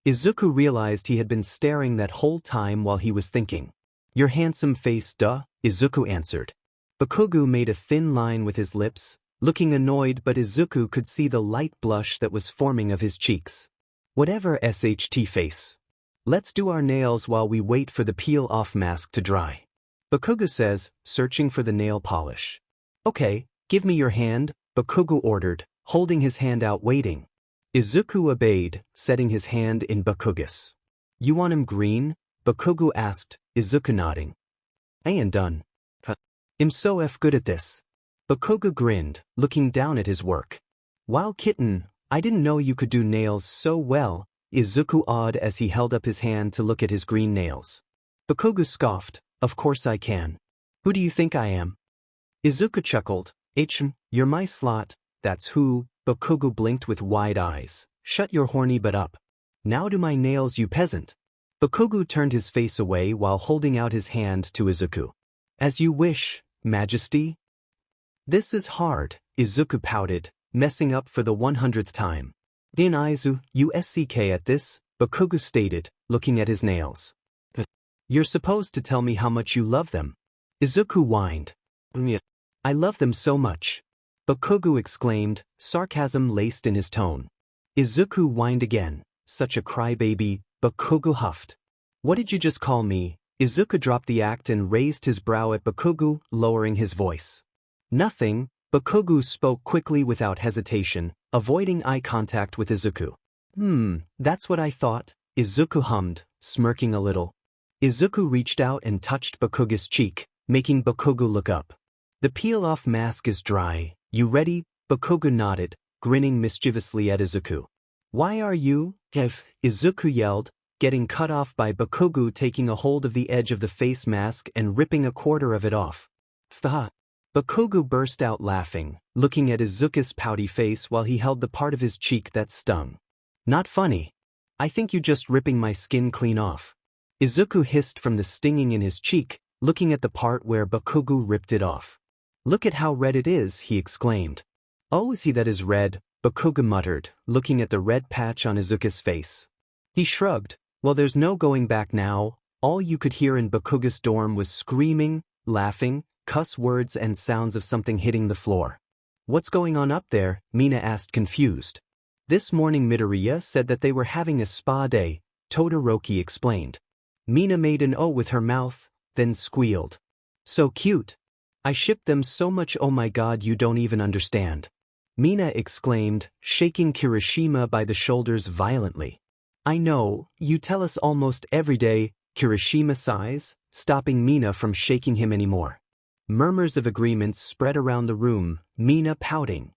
Izuku realized he had been staring that whole time while he was thinking. Your handsome face, duh, Izuku answered. Bakugou made a thin line with his lips, looking annoyed, but Izuku could see the light blush that was forming of his cheeks. Whatever SHT face. Let's do our nails while we wait for the peel-off mask to dry. Bakugou says, searching for the nail polish. Okay, give me your hand, Bakugou ordered, holding his hand out waiting. 𝗧𝗂𝗧𝗵𝗵𝗆, setting his hand in Bakugous. You want him green? Bakugou asked, 𝗧𝗂𝗁 nodding. And done. I'm so good at this. Bakugou grinned, looking down at his work. Wow kitten, I didn't know you could do nails so well, 𝗧𝗂𝗁 as he held up his hand to look at his green nails. Bakugou scoffed, of course I can. Who do you think I am? 𝗧𝗂𝗁 chuckled, you're my slot, that's who. Bakugou blinked with wide eyes. Shut your horny butt up. Now do my nails, you peasant. Bakugou turned his face away while holding out his hand to 𝗧𝗂𝗁. As you wish, Majesty. This is hard, 𝗧𝗂𝗁 pouted, messing up for the 100th time. 𝗕𝗏𝗁𝙢𝗎𝐾 at this, Bakugou stated, looking at his nails. You're supposed to tell me how much you love them. 𝗧𝗂𝗁 whined. I love them so much. Bakugou exclaimed, sarcasm laced in his tone. 𝗧𝗂𝗁 whined again, such a crybaby. Bakugou huffed. What did you just call me? 𝗧𝗂𝗁 dropped the act and raised his brow at Bakugou, lowering his voice. Nothing. Bakugou spoke quickly without hesitation, avoiding eye contact with 𝗧𝗂𝗁. That's what I thought, 𝗧𝗂𝗁 hummed, smirking a little. 𝗧𝗂𝗁 reached out and touched Bakugou's cheek, making Bakugou look up. The peel-off mask is dry. You ready? Bakugou nodded, grinning mischievously at 𝗧𝗂𝗁. Why are you? 𝗧𝗂𝗁 yelled, getting cut off by Bakugou taking a hold of the edge of the face mask and ripping a quarter of it off. Bakugou burst out laughing, looking at 𝗧𝗂𝗁's pouty face while he held the part of his cheek that stung. Not funny. I think you just ripping my skin clean off. 𝗧𝗂𝗁 hissed from the stinging in his cheek, looking at the part where Bakugou ripped it off. Look at how red it is, he exclaimed. Oh, is he that is red? Bakugou muttered, looking at the red patch on 𝗧𝗂𝗁's face. He shrugged. Well, there's no going back now. All you could hear in Bakugou's dorm was screaming, laughing, cuss words and sounds of something hitting the floor. What's going on up there? Mina asked, confused. This morning Midoriya said that they were having a spa day, Todoroki explained. Mina made an O with her mouth, then squealed. So cute. I shipped them so much, oh my god, you don't even understand. Mina exclaimed, shaking Kirishima by the shoulders violently. I know, you tell us almost every day, Kirishima sighs, stopping Mina from shaking him anymore. Murmurs of agreement spread around the room, Mina pouting.